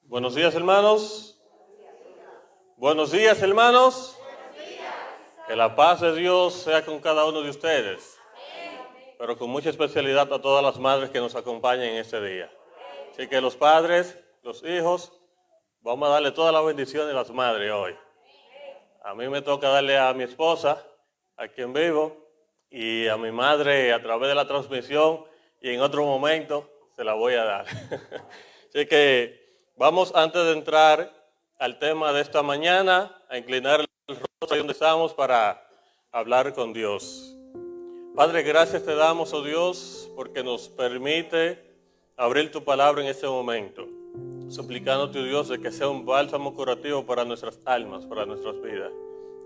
Buenos días, hermanos. Buenos días, hermanos. Que la paz de Dios sea con cada uno de ustedes, pero con mucha especialidad a todas las madres que nos acompañan en este día. Así que los padres, los hijos, vamos a darle toda la bendición a las madres hoy. A mí me toca darle a mi esposa, a quien vivo, y a mi madre a través de la transmisión, y en otro momento se la voy a dar. Así que vamos, antes de entrar al tema de esta mañana, a inclinar el rostro ahí donde estamos para hablar con Dios. Padre, gracias te damos, oh Dios, porque nos permite abrir tu palabra en este momento, suplicándote, oh Dios, de que sea un bálsamo curativo para nuestras almas, para nuestras vidas,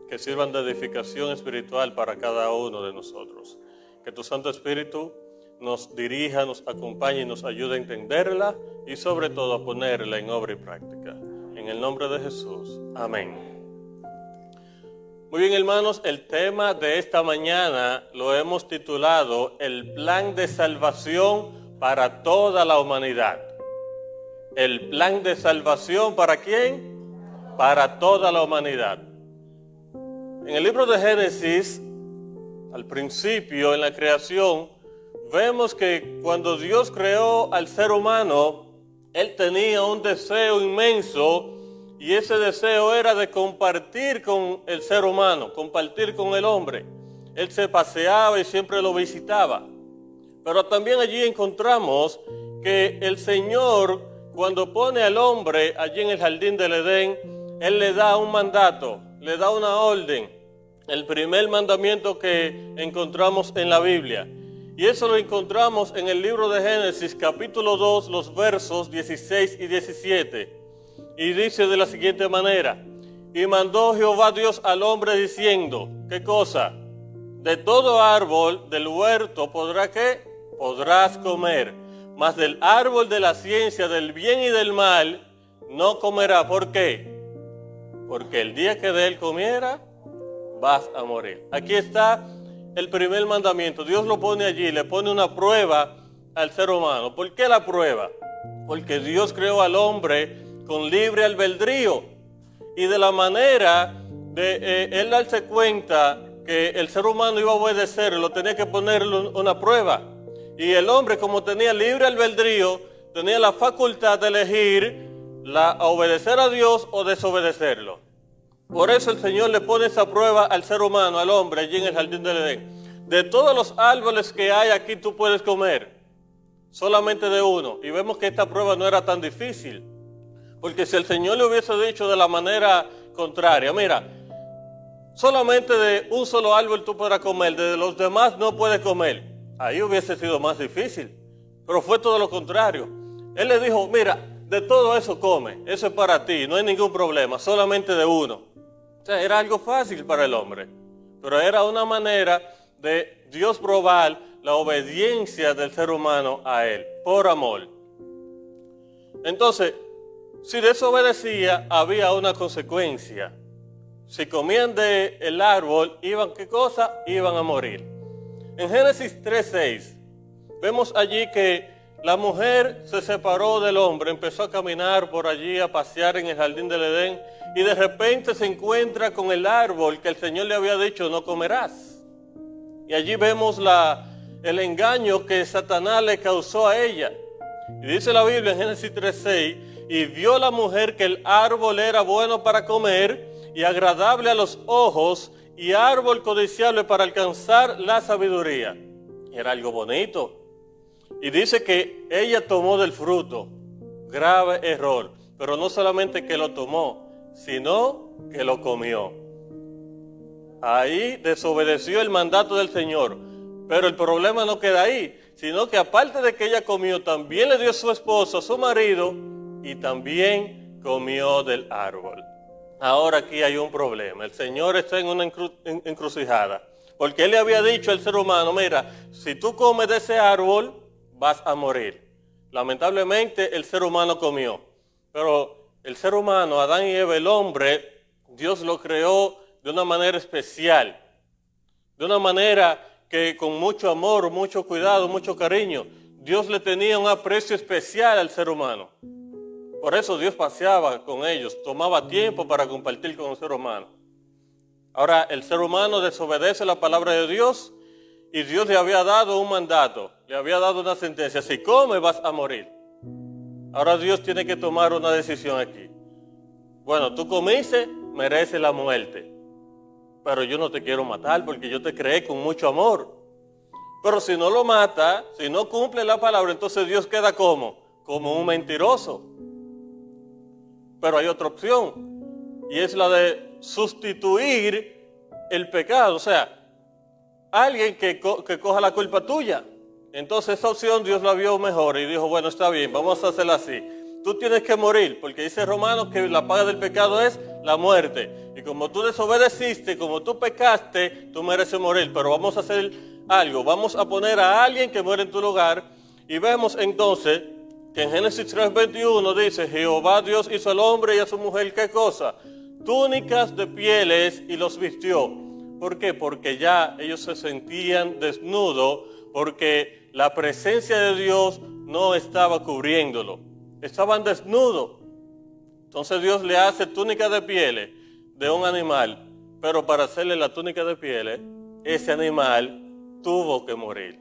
que sirvan de edificación espiritual para cada uno de nosotros. Que tu Santo Espíritu nos dirija, nos acompañe y nos ayude a entenderla y sobre todo a ponerla en obra y práctica. En el nombre de Jesús. Amén. Muy bien, hermanos, el tema de esta mañana lo hemos titulado El plan de salvación para toda la humanidad. El plan de salvación, ¿para quién? Para toda la humanidad. En el libro de Génesis, al principio, en la creación, vemos que cuando Dios creó al ser humano, Él tenía un deseo inmenso, y ese deseo era de compartir con el ser humano, compartir con el hombre. Él se paseaba y siempre lo visitaba. Pero también allí encontramos que el Señor, cuando pone al hombre allí en el jardín del Edén, Él le da un mandato, le da una orden. El primer mandamiento que encontramos en la Biblia. Y eso lo encontramos en el libro de Génesis, capítulo 2, los versos 16 y 17. Y dice de la siguiente manera: y mandó Jehová Dios al hombre diciendo, ¿qué cosa? De todo árbol del huerto podrás comer, mas del árbol de la ciencia del bien y del mal no comerás. ¿Por qué? Porque el día que de él comiera, vas a morir. Aquí está el primer mandamiento. Dios lo pone allí, le pone una prueba al ser humano. ¿Por qué la prueba? Porque Dios creó al hombre con libre albedrío, y de la manera de él darse cuenta que el ser humano iba a obedecer, lo tenía que ponerle una prueba. Y el hombre, como tenía libre albedrío, tenía la facultad de elegir obedecer a Dios o desobedecerlo. Por eso el Señor le pone esa prueba al ser humano, al hombre, allí en el jardín del Edén. De todos los árboles que hay aquí tú puedes comer, solamente de uno. Y vemos que esta prueba no era tan difícil. Porque si el Señor le hubiese dicho de la manera contraria, mira, solamente de un solo árbol tú podrás comer, de los demás no puedes comer, ahí hubiese sido más difícil. Pero fue todo lo contrario. Él le dijo, mira, de todo eso come, eso es para ti, no hay ningún problema, solamente de uno. O sea, era algo fácil para el hombre, pero era una manera de Dios probar la obediencia del ser humano a Él, por amor. Entonces, si desobedecía, había una consecuencia. Si comían del árbol, ¿qué cosa? Iban a morir. En Génesis 3:6, vemos allí que la mujer se separó del hombre, empezó a caminar por allí, a pasear en el jardín del Edén, y de repente se encuentra con el árbol que el Señor le había dicho, no comerás. Y allí vemos el engaño que Satanás le causó a ella. Y dice la Biblia en Génesis 3:6, y vio la mujer que el árbol era bueno para comer y agradable a los ojos y árbol codiciable para alcanzar la sabiduría. Era algo bonito. Y dice que ella tomó del fruto. Grave error. Pero no solamente que lo tomó, sino que lo comió. Ahí desobedeció el mandato del Señor. Pero el problema no queda ahí, sino que aparte de que ella comió, también le dio a su esposo, a su marido, y también comió del árbol. Ahora aquí hay un problema. El Señor está en una encrucijada. Porque Él le había dicho al ser humano, mira, si tú comes de ese árbol, vas a morir. Lamentablemente el ser humano comió. Pero el ser humano, Adán y Eva, el hombre, Dios lo creó de una manera especial. De una manera que con mucho amor, mucho cuidado, mucho cariño, Dios le tenía un aprecio especial al ser humano. Por eso Dios paseaba con ellos, tomaba tiempo para compartir con el ser humano. Ahora el ser humano desobedece la palabra de Dios y Dios le había dado un mandato, le había dado una sentencia: si comes vas a morir. Ahora Dios tiene que tomar una decisión aquí. Bueno, tú comiste, mereces la muerte, pero yo no te quiero matar porque yo te creé con mucho amor. Pero si no lo mata, si no cumple la palabra, entonces Dios queda como un mentiroso. Pero hay otra opción, y es la de sustituir el pecado, o sea, alguien que coja la culpa tuya. Entonces esa opción Dios la vio mejor y dijo: bueno, está bien, vamos a hacerla así. Tú tienes que morir, porque dice Romanos que la paga del pecado es la muerte. Y como tú desobedeciste, como tú pecaste, tú mereces morir. Pero vamos a hacer algo, vamos a poner a alguien que muere en tu lugar. Y vemos entonces que en Génesis 3:21 dice: Jehová Dios hizo al hombre y a su mujer, ¿qué cosa? Túnicas de pieles, y los vistió. ¿Por qué? Porque ya ellos se sentían desnudos, porque la presencia de Dios no estaba cubriéndolo. Estaban desnudos. Entonces Dios le hace túnica de pieles de un animal, pero para hacerle la túnica de pieles, ese animal tuvo que morir.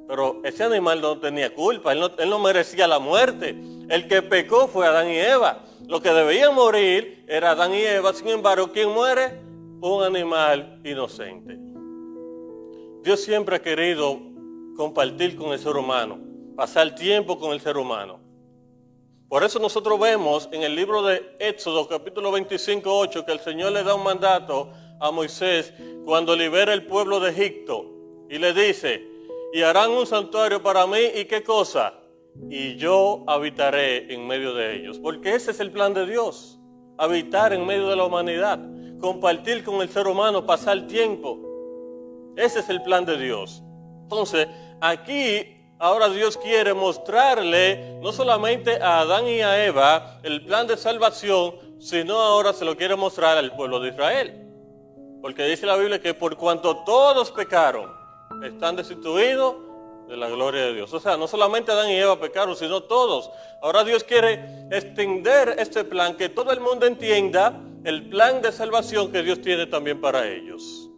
Pero ese animal no tenía culpa, él no merecía la muerte. El que pecó fue Adán y Eva. Lo que debían morir era Adán y Eva. Sin embargo, ¿quién muere? Un animal inocente. Dios siempre ha querido compartir con el ser humano, pasar tiempo con el ser humano. Por eso nosotros vemos en el libro de Éxodo, capítulo 25:8, que el Señor le da un mandato a Moisés cuando libera el pueblo de Egipto. Y le dice: y harán un santuario para mí, ¿y qué cosa? Y yo habitaré en medio de ellos. Porque ese es el plan de Dios, habitar en medio de la humanidad, compartir con el ser humano, pasar tiempo. Ese es el plan de Dios. Entonces, aquí ahora Dios quiere mostrarle no solamente a Adán y a Eva el plan de salvación, sino ahora se lo quiere mostrar al pueblo de Israel. Porque dice la Biblia que por cuanto todos pecaron, están destituidos de la gloria de Dios. O sea, no solamente Adán y Eva pecaron, sino todos. Ahora Dios quiere extender este plan, que todo el mundo entienda el plan de salvación que Dios tiene también para ellos.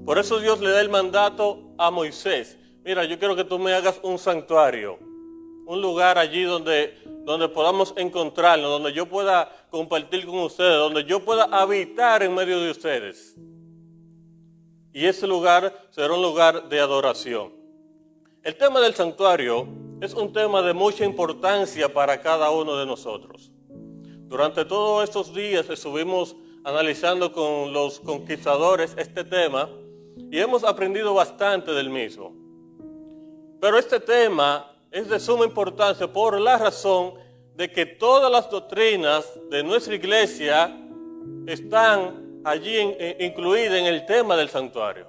Por eso Dios le da el mandato a Moisés: mira, yo quiero que tú me hagas un santuario, un lugar allí donde podamos encontrarnos, donde yo pueda compartir con ustedes, donde yo pueda habitar en medio de ustedes. Y ese lugar será un lugar de adoración. El tema del santuario es un tema de mucha importancia para cada uno de nosotros. Durante todos estos días estuvimos analizando con los conquistadores este tema y hemos aprendido bastante del mismo. Pero este tema es de suma importancia por la razón de que todas las doctrinas de nuestra iglesia están allí incluida en el tema del santuario.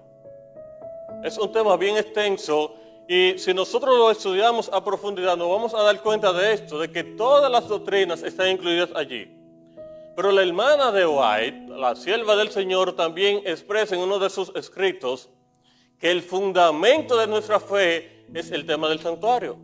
Es un tema bien extenso y si nosotros lo estudiamos a profundidad nos vamos a dar cuenta de esto, de que todas las doctrinas están incluidas allí. Pero la hermana de White, la sierva del Señor, también expresa en uno de sus escritos que el fundamento de nuestra fe es el tema del santuario.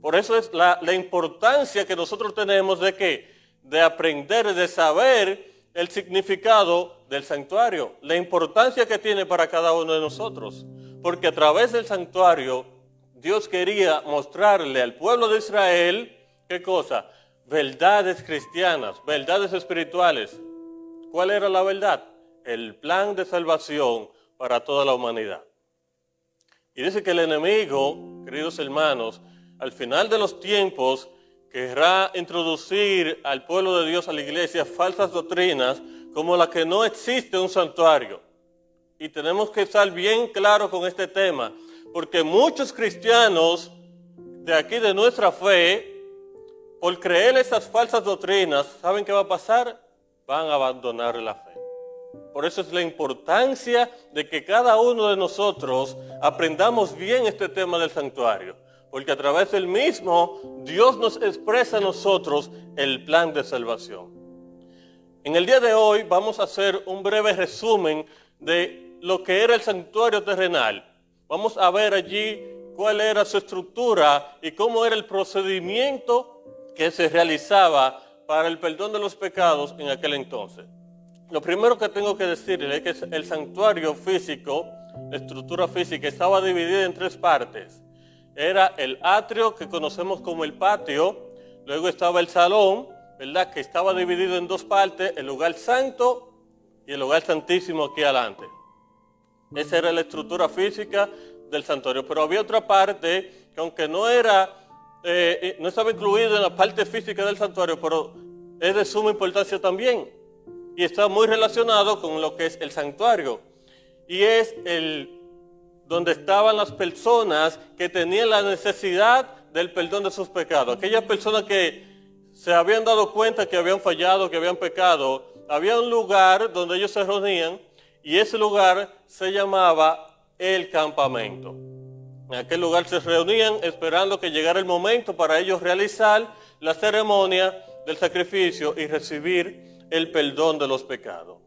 Por eso es la importancia que nosotros tenemos de aprender, de saber el significado del santuario, la importancia que tiene para cada uno de nosotros, porque a través del santuario Dios quería mostrarle al pueblo de Israel, ¿qué cosa? Verdades cristianas, verdades espirituales. ¿Cuál era la verdad? El plan de salvación para toda la humanidad. Y dice que el enemigo, queridos hermanos, al final de los tiempos, querrá introducir al pueblo de Dios, a la iglesia, falsas doctrinas como la que no existe un santuario. Y tenemos que estar bien claros con este tema, porque muchos cristianos de aquí de nuestra fe, por creer esas falsas doctrinas, ¿saben qué va a pasar? Van a abandonar la fe. Por eso es la importancia de que cada uno de nosotros aprendamos bien este tema del santuario. Porque a través del mismo, Dios nos expresa a nosotros el plan de salvación. En el día de hoy vamos a hacer un breve resumen de lo que era el santuario terrenal. Vamos a ver allí cuál era su estructura y cómo era el procedimiento que se realizaba para el perdón de los pecados en aquel entonces. Lo primero que tengo que decirle es que el santuario físico, la estructura física, estaba dividida en tres partes. Era el atrio, que conocemos como el patio, luego estaba el salón, ¿verdad?, que estaba dividido en dos partes, el lugar santo y el lugar santísimo aquí adelante. Esa era la estructura física del santuario, pero había otra parte que aunque no estaba incluido en la parte física del santuario, pero es de suma importancia también y está muy relacionado con lo que es el santuario, y es donde estaban las personas que tenían la necesidad del perdón de sus pecados. Aquellas personas que se habían dado cuenta que habían fallado, que habían pecado, había un lugar donde ellos se reunían y ese lugar se llamaba el campamento. En aquel lugar se reunían esperando que llegara el momento para ellos realizar la ceremonia del sacrificio y recibir el perdón de los pecados.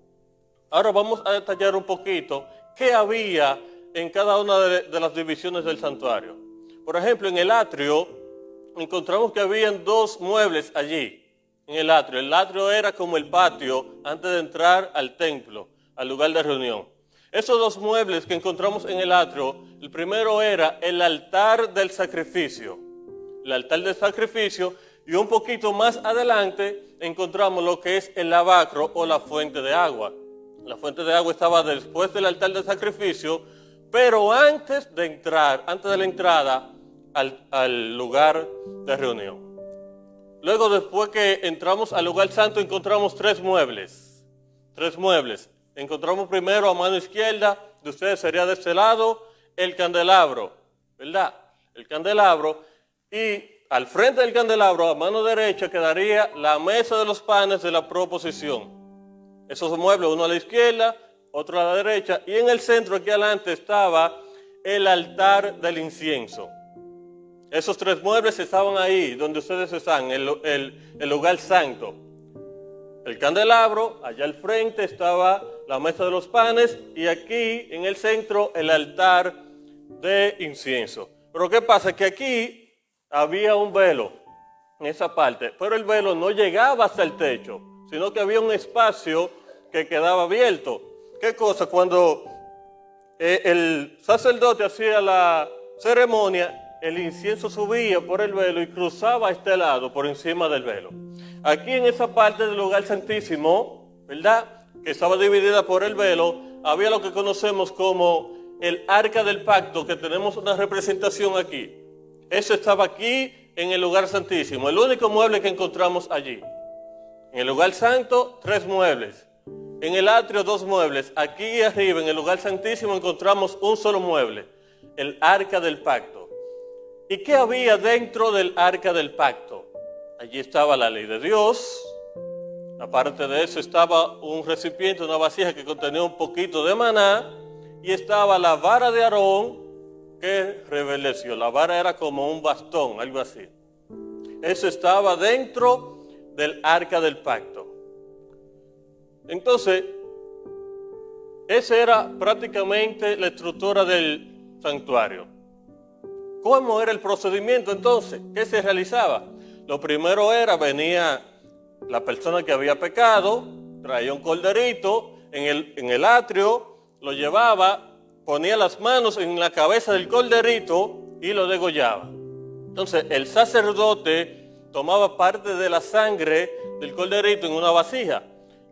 Ahora vamos a detallar un poquito qué había en cada una de las divisiones del santuario. Por ejemplo, en el atrio encontramos que habían dos muebles allí, en el atrio. El atrio era como el patio antes de entrar al templo, al lugar de reunión. Esos dos muebles que encontramos en el atrio, el primero era el altar del sacrificio. El altar del sacrificio, y un poquito más adelante encontramos lo que es el lavacro o la fuente de agua. La fuente de agua estaba después del altar del sacrificio, pero antes de la entrada al lugar de reunión. Luego, después que entramos al lugar santo, encontramos tres muebles. Encontramos primero a mano izquierda, de ustedes sería de este lado, el candelabro, ¿verdad? El candelabro, y al frente del candelabro, a mano derecha, quedaría la mesa de los panes de la proposición. Esos muebles, uno a la izquierda, otro a la derecha, y en el centro, aquí adelante, estaba el altar del incienso. Esos tres muebles estaban ahí, donde ustedes están, el lugar santo. El candelabro, allá al frente estaba la mesa de los panes, y aquí, en el centro, el altar de incienso. Pero ¿qué pasa? Que aquí había un velo, en esa parte, pero el velo no llegaba hasta el techo, sino que había un espacio que quedaba abierto. ¿Qué cosa? Cuando el sacerdote hacía la ceremonia, el incienso subía por el velo y cruzaba a este lado, por encima del velo. Aquí en esa parte del lugar santísimo, ¿verdad?, que estaba dividida por el velo, había lo que conocemos como el arca del pacto, que tenemos una representación aquí. Eso estaba aquí en el lugar santísimo, el único mueble que encontramos allí. En el lugar santo, tres muebles. En el atrio, dos muebles. Aquí arriba, en el lugar santísimo, encontramos un solo mueble, el arca del pacto. ¿Y qué había dentro del arca del pacto? Allí estaba la ley de Dios. Aparte de eso, estaba un recipiente, una vasija que contenía un poquito de maná. Y estaba la vara de Aarón, que reverdeció. La vara era como un bastón, algo así. Eso estaba dentro del arca del pacto. Entonces, esa era prácticamente la estructura del santuario. ¿Cómo era el procedimiento entonces? ¿Qué se realizaba? Lo primero venía la persona que había pecado, traía un corderito en el atrio, lo llevaba, ponía las manos en la cabeza del corderito y lo degollaba. Entonces el sacerdote tomaba parte de la sangre del corderito en una vasija,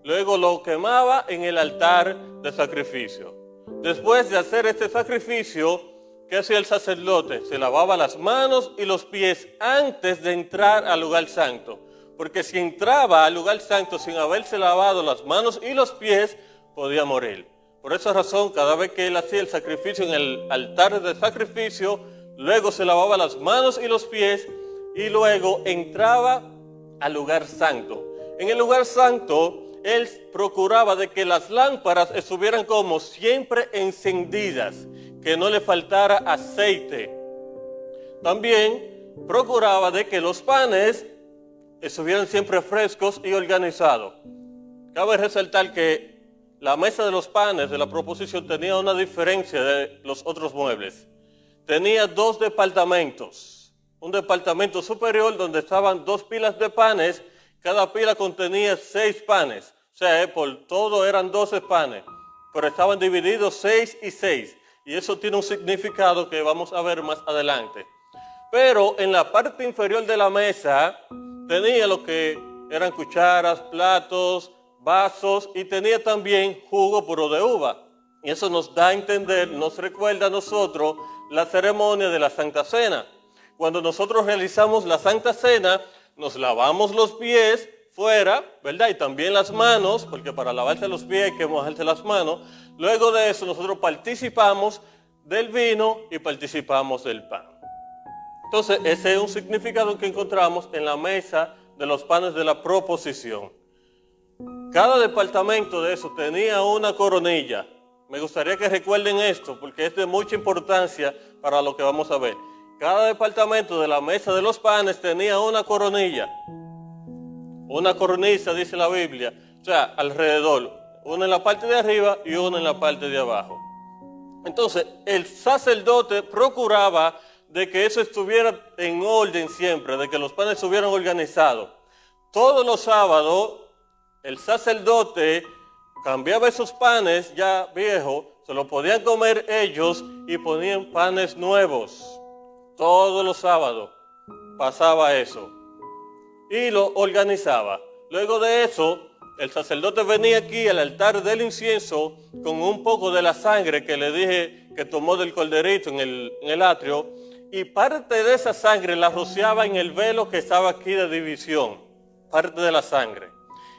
luego lo quemaba en el altar de sacrificio. Después de hacer este sacrificio, ¿qué hacía el sacerdote? Se lavaba las manos y los pies antes de entrar al lugar santo, porque si entraba al lugar santo sin haberse lavado las manos y los pies, podía morir. Por esa razón, cada vez que él hacía el sacrificio en el altar de sacrificio, luego se lavaba las manos y los pies y luego entraba al lugar santo. En el lugar santo, él procuraba de que las lámparas estuvieran como siempre encendidas, que no le faltara aceite. También procuraba de que los panes estuvieran siempre frescos y organizados. Cabe resaltar que la mesa de los panes de la proposición tenía una diferencia de los otros muebles. Tenía dos departamentos. un departamento superior donde estaban 2 pilas de panes, cada pila contenía 6 panes, o sea, por todo eran 12 panes, pero estaban divididos 6 y 6, y eso tiene un significado que vamos a ver más adelante. Pero en la parte inferior de la mesa tenía lo que eran cucharas, platos, vasos y tenía también jugo puro de uva. Y eso nos da a entender, nos recuerda a nosotros la ceremonia de la Santa Cena. Cuando nosotros realizamos la Santa Cena, nos lavamos los pies fuera, ¿verdad? Y también las manos, porque para lavarse los pies hay que mojarse las manos. Luego de eso nosotros participamos del vino y participamos del pan. Entonces, ese es un significado que encontramos en la mesa de los panes de la proposición. Cada departamento de eso tenía una coronilla. Me gustaría que recuerden esto, porque es de mucha importancia para lo que vamos a ver. Cada departamento de la mesa de los panes tenía una coronilla. Una cornisa, dice la Biblia, o sea, alrededor. Una en la parte de arriba y una en la parte de abajo. Entonces, el sacerdote procuraba de que eso estuviera en orden siempre, de que los panes estuvieran organizados. Todos los sábados, el sacerdote cambiaba esos panes ya viejos, se los podían comer ellos y ponían panes nuevos. Todos los sábados pasaba eso y lo organizaba. Luego de eso, el sacerdote venía aquí al altar del incienso con un poco de la sangre que le dije que tomó del corderito en el atrio, y parte de esa sangre la rociaba en el velo que estaba aquí de división, parte de la sangre.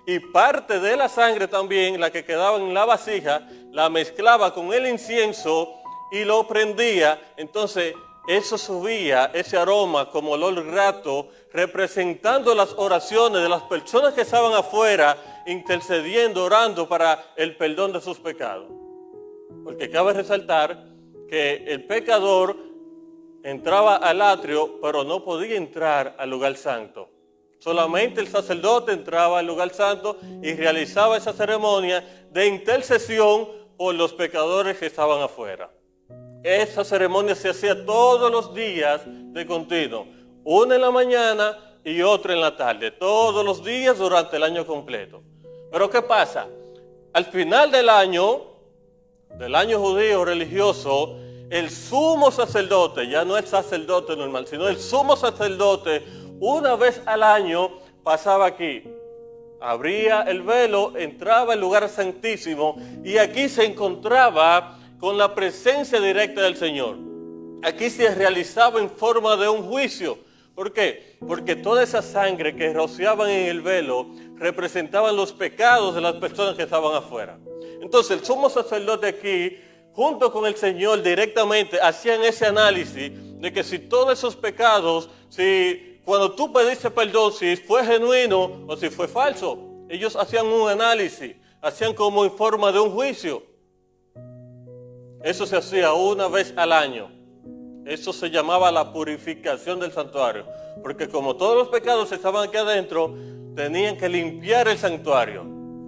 Y parte de la sangre también, la que quedaba en la vasija, la mezclaba con el incienso y lo prendía. Entonces eso subía, ese aroma como olor grato, representando las oraciones de las personas que estaban afuera, intercediendo, orando para el perdón de sus pecados. Porque cabe resaltar que el pecador entraba al atrio, pero no podía entrar al lugar santo. Solamente el sacerdote entraba al lugar santo y realizaba esa ceremonia de intercesión por los pecadores que estaban afuera. Esa ceremonia se hacía todos los días de continuo, una en la mañana y otra en la tarde, todos los días durante el año completo. Pero ¿qué pasa? Al final del año judío religioso, el sumo sacerdote, ya no el sacerdote normal, sino el sumo sacerdote, una vez al año pasaba aquí, abría el velo, entraba al lugar santísimo y aquí se encontraba con la presencia directa del Señor. Aquí se realizaba en forma de un juicio. ¿Por qué? Porque toda esa sangre que rociaban en el velo representaban los pecados de las personas que estaban afuera. Entonces el sumo sacerdote aquí, junto con el Señor directamente, hacían ese análisis de que si todos esos pecados, si cuando tú pediste perdón, si fue genuino o si fue falso, ellos hacían un análisis, hacían como en forma de un juicio. Eso se hacía una vez al año. Eso se llamaba la purificación del santuario, porque como todos los pecados estaban aquí adentro, tenían que limpiar el santuario,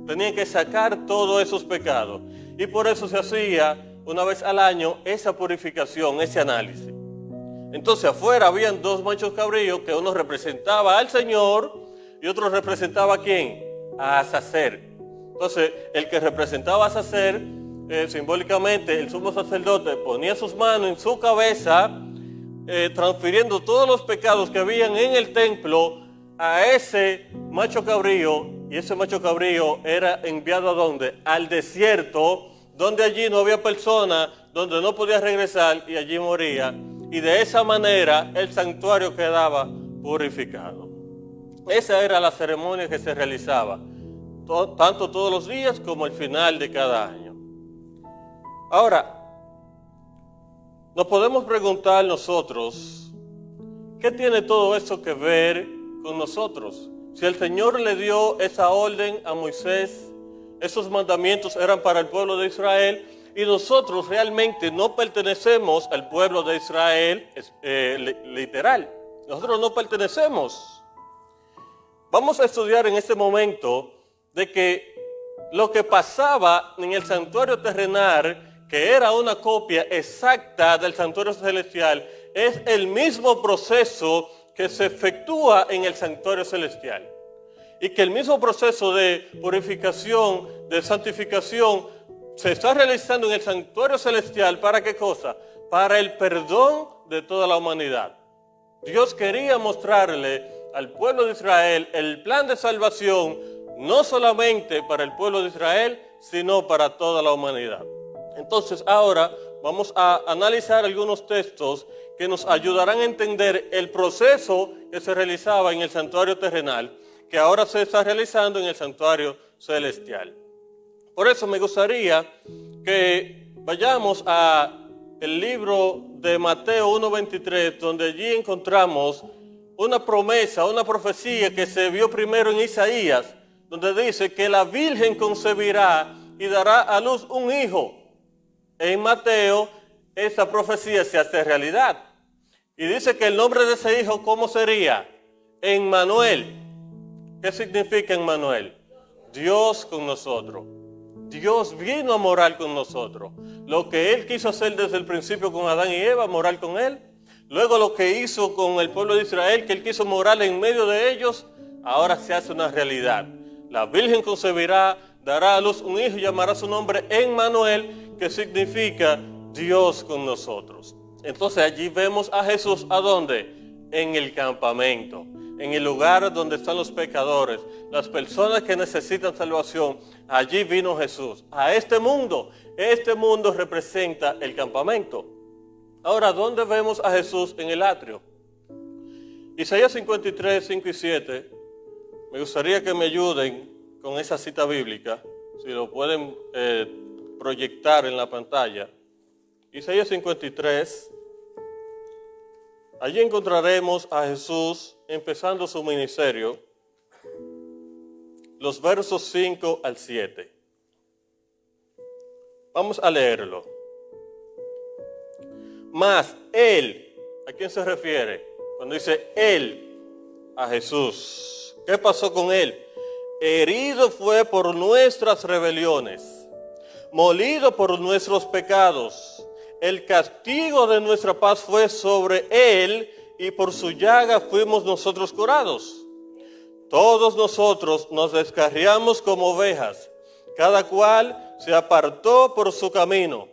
tenían que sacar todos esos pecados, y por eso se hacía una vez al año esa purificación, ese análisis. Entonces afuera habían 2 machos cabríos, que uno representaba al Señor y otro representaba ¿a quién? A Azazel. Entonces el que representaba a Azazel, simbólicamente el sumo sacerdote ponía sus manos en su cabeza, transfiriendo todos los pecados que habían en el templo a ese macho cabrío, y ese macho cabrío era enviado ¿a dónde? Al desierto, donde allí no había persona, donde no podía regresar y allí moría, y de esa manera el santuario quedaba purificado. Esa era la ceremonia que se realizaba, tanto todos los días como al final de cada año. Ahora, nos podemos preguntar nosotros, ¿qué tiene todo eso que ver con nosotros? Si el Señor le dio esa orden a Moisés, esos mandamientos eran para el pueblo de Israel, y nosotros realmente no pertenecemos al pueblo de Israel literal. Nosotros no pertenecemos. Vamos a estudiar en este momento de que lo que pasaba en el santuario terrenal, que era una copia exacta del santuario celestial, es el mismo proceso que se efectúa en el santuario celestial. Y que el mismo proceso de purificación, de santificación, se está realizando en el santuario celestial. ¿Para qué cosa? Para el perdón de toda la humanidad. Dios quería mostrarle al pueblo de Israel el plan de salvación, no solamente para el pueblo de Israel, sino para toda la humanidad. Entonces ahora vamos a analizar algunos textos que nos ayudarán a entender el proceso que se realizaba en el santuario terrenal, que ahora se está realizando en el santuario celestial. Por eso me gustaría que vayamos a el libro de Mateo 1:23, donde allí encontramos una promesa, una profecía que se vio primero en Isaías, donde dice que la Virgen concebirá y dará a luz un hijo. En Mateo, esta profecía se hace realidad. Y dice que el nombre de ese hijo, ¿cómo sería? Emmanuel. ¿Qué significa Emmanuel? Dios con nosotros. Dios vino a morar con nosotros. Lo que Él quiso hacer desde el principio con Adán y Eva, morar con Él. Luego lo que hizo con el pueblo de Israel, que Él quiso morar en medio de ellos, ahora se hace una realidad. La Virgen concebirá, dará a luz un hijo y llamará su nombre Emmanuel, que significa Dios con nosotros. Entonces allí vemos a Jesús, ¿a dónde? En el campamento, en el lugar donde están los pecadores, las personas que necesitan salvación. Allí vino Jesús, a este mundo. Este mundo representa el campamento. Ahora, ¿dónde vemos a Jesús en el atrio? Isaías 53, 5 y 7. Me gustaría que me ayuden con esa cita bíblica, si lo pueden proyectar en la pantalla. Isaías 53. Allí encontraremos a Jesús empezando su ministerio, los versos 5 al 7. Vamos a leerlo. Mas Él, ¿a quién se refiere? Cuando dice Él, a Jesús. ¿Qué pasó con Él? Herido fue por nuestras rebeliones, molido por nuestros pecados. El castigo de nuestra paz fue sobre Él, y por su llaga fuimos nosotros curados. Todos nosotros nos descarriamos como ovejas, cada cual se apartó por su camino.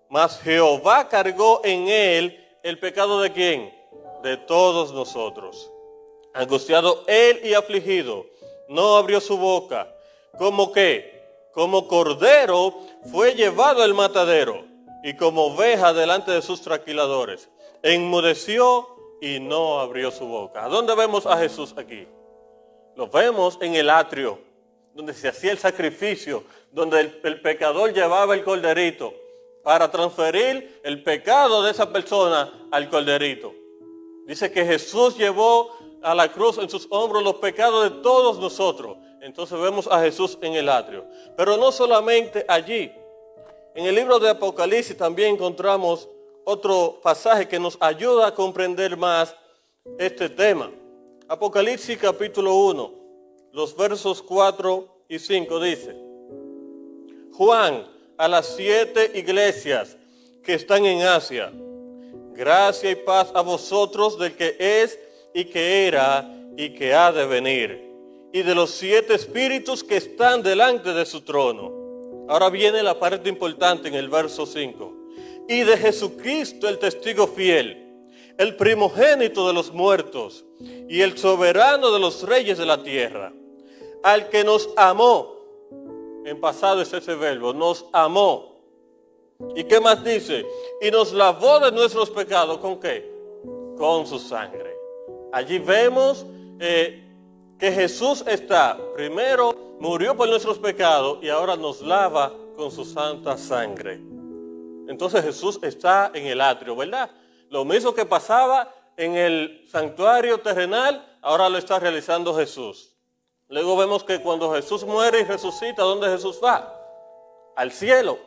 Mas Jehová cargó en Él el pecado ¿de quién? De todos nosotros. Angustiado Él y afligido, no abrió su boca. ¿Cómo qué? Como cordero fue llevado al matadero, y como oveja delante de sus trasquiladores. Enmudeció y no abrió su boca. ¿A dónde vemos a Jesús aquí? Lo vemos en el atrio, donde se hacía el sacrificio, donde el pecador llevaba el corderito para transferir el pecado de esa persona al corderito. Dice que Jesús llevó a la cruz en sus hombros los pecados de todos nosotros. Entonces vemos a Jesús en el atrio. Pero no solamente allí. En el libro de Apocalipsis también encontramos otro pasaje que nos ayuda a comprender más este tema. Apocalipsis capítulo 1, los versos 4 y 5 dice: Juan, a las 7 iglesias que están en Asia, gracia y paz a vosotros del que es y que era y que ha de venir, y de los 7 espíritus que están delante de su trono. Ahora viene la parte importante en el verso 5. Y de Jesucristo el testigo fiel, el primogénito de los muertos y el soberano de los reyes de la tierra, al que nos amó. En pasado es ese verbo, nos amó. ¿Y qué más dice? Y nos lavó de nuestros pecados, ¿con qué? Con su sangre. Allí vemos que Jesús está, primero murió por nuestros pecados y ahora nos lava con su santa sangre. Entonces Jesús está en el atrio, ¿verdad? Lo mismo que pasaba en el santuario terrenal, ahora lo está realizando Jesús. Luego vemos que cuando Jesús muere y resucita, ¿dónde Jesús va? Al cielo.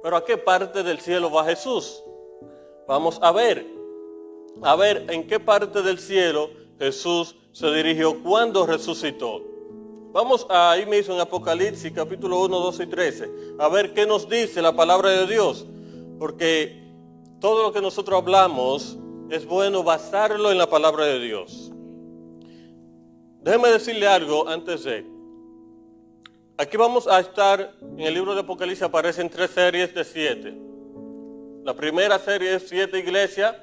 ¿Pero a qué parte del cielo va Jesús? Vamos a ver en qué parte del cielo Jesús se dirigió cuando resucitó. Vamos ahí mismo en Apocalipsis capítulo 1, 12 y 13, a ver qué nos dice la palabra de Dios. Porque todo lo que nosotros hablamos es bueno basarlo en la palabra de Dios. Déjeme decirle algo antes de. Aquí vamos a estar, en el libro de Apocalipsis aparecen 3 series de 7. La primera serie es 7 iglesias,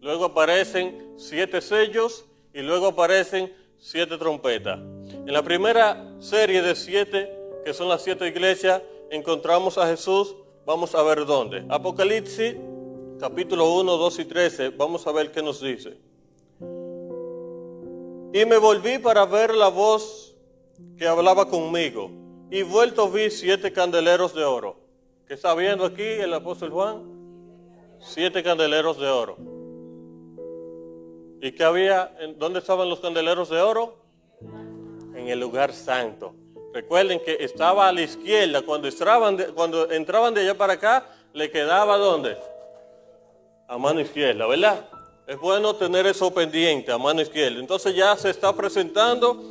luego aparecen 7 sellos y luego aparecen 7 trompetas. En la primera serie de 7, que son las 7 iglesias, encontramos a Jesús. Vamos a ver dónde. Apocalipsis, capítulo 1, 2 y 13, vamos a ver qué nos dice. Y me volví para ver la voz que hablaba conmigo, y vuelto vi 7 candeleros de oro. ¿Qué está viendo aquí el apóstol Juan? 7 candeleros de oro. ¿Y qué había? ¿Dónde estaban los candeleros de oro? En el lugar santo. Recuerden que estaba a la izquierda. Cuando entraban de allá para acá, le quedaba ¿dónde? A mano izquierda, ¿verdad? Es bueno tener eso pendiente, a mano izquierda. Entonces ya se está presentando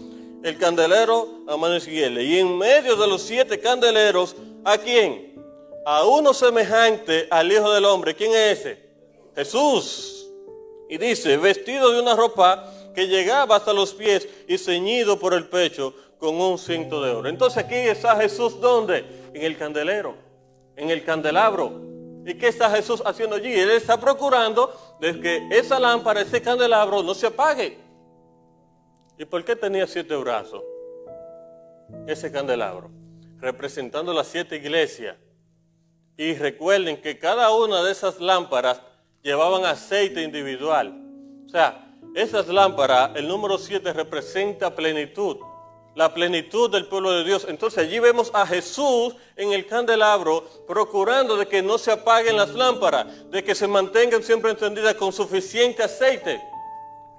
el candelero a mano izquierda. Y en medio de los 7 candeleros, ¿a quién? A uno semejante al Hijo del Hombre. ¿Quién es ese? Jesús. Y dice, vestido de una ropa que llegaba hasta los pies y ceñido por el pecho con un cinto de oro. Entonces aquí está Jesús, ¿dónde? En el candelero, en el candelabro. ¿Y qué está Jesús haciendo allí? Él está procurando de que esa lámpara, ese candelabro no se apague. ¿Y por qué tenía 7 brazos? Ese candelabro, representando las 7 iglesias. Y recuerden que cada una de esas lámparas llevaban aceite individual. O sea, esas lámparas, el número 7 representa plenitud, la plenitud del pueblo de Dios. Entonces allí vemos a Jesús en el candelabro procurando de que no se apaguen las lámparas, de que se mantengan siempre encendidas con suficiente aceite.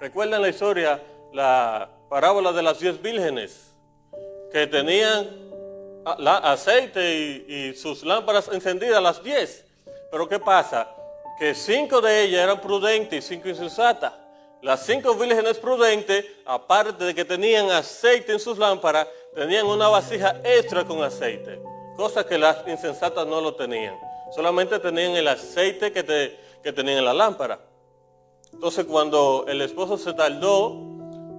¿Recuerdan la historia, la parábola de las 10 vírgenes que tenían aceite y sus lámparas encendidas, las 10? Pero ¿qué pasa? Que 5 de ellas eran prudentes y 5 insensatas. Las 5 vírgenes prudentes, aparte de que tenían aceite en sus lámparas, tenían una vasija extra con aceite, cosa que las insensatas no lo tenían. Solamente tenían el aceite que tenían en la lámpara. Entonces cuando el esposo se tardó,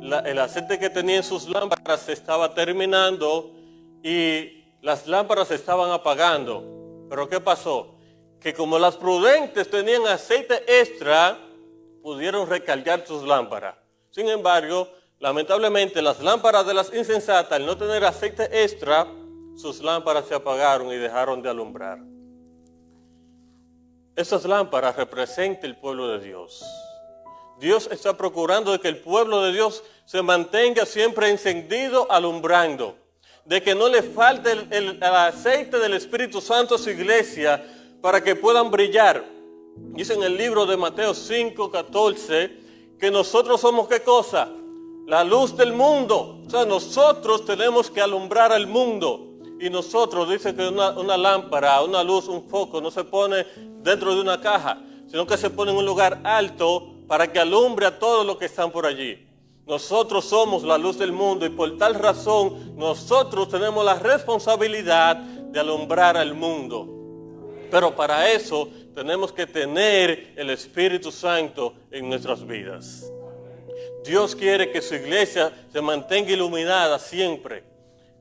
el aceite que tenía en sus lámparas se estaba terminando y las lámparas se estaban apagando. ¿Pero qué pasó? Que como las prudentes tenían aceite extra, pudieron recargar sus lámparas. Sin embargo, lamentablemente las lámparas de las insensatas, al no tener aceite extra, sus lámparas se apagaron y dejaron de alumbrar. Esas lámparas representan el pueblo de Dios. Dios está procurando de que el pueblo de Dios se mantenga siempre encendido, alumbrando. De que no le falte el aceite del Espíritu Santo a su iglesia para que puedan brillar. Dice en el libro de Mateo 5:14 que nosotros somos ¿qué cosa? La luz del mundo. O sea, nosotros tenemos que alumbrar al mundo. Y nosotros, dice que una lámpara, una luz, un foco, no se pone dentro de una caja, sino que se pone en un lugar alto para que alumbre a todos los que están por allí. Nosotros somos la luz del mundo y por tal razón nosotros tenemos la responsabilidad de alumbrar al mundo. Pero para eso tenemos que tener el Espíritu Santo en nuestras vidas. Dios quiere que su iglesia se mantenga iluminada siempre.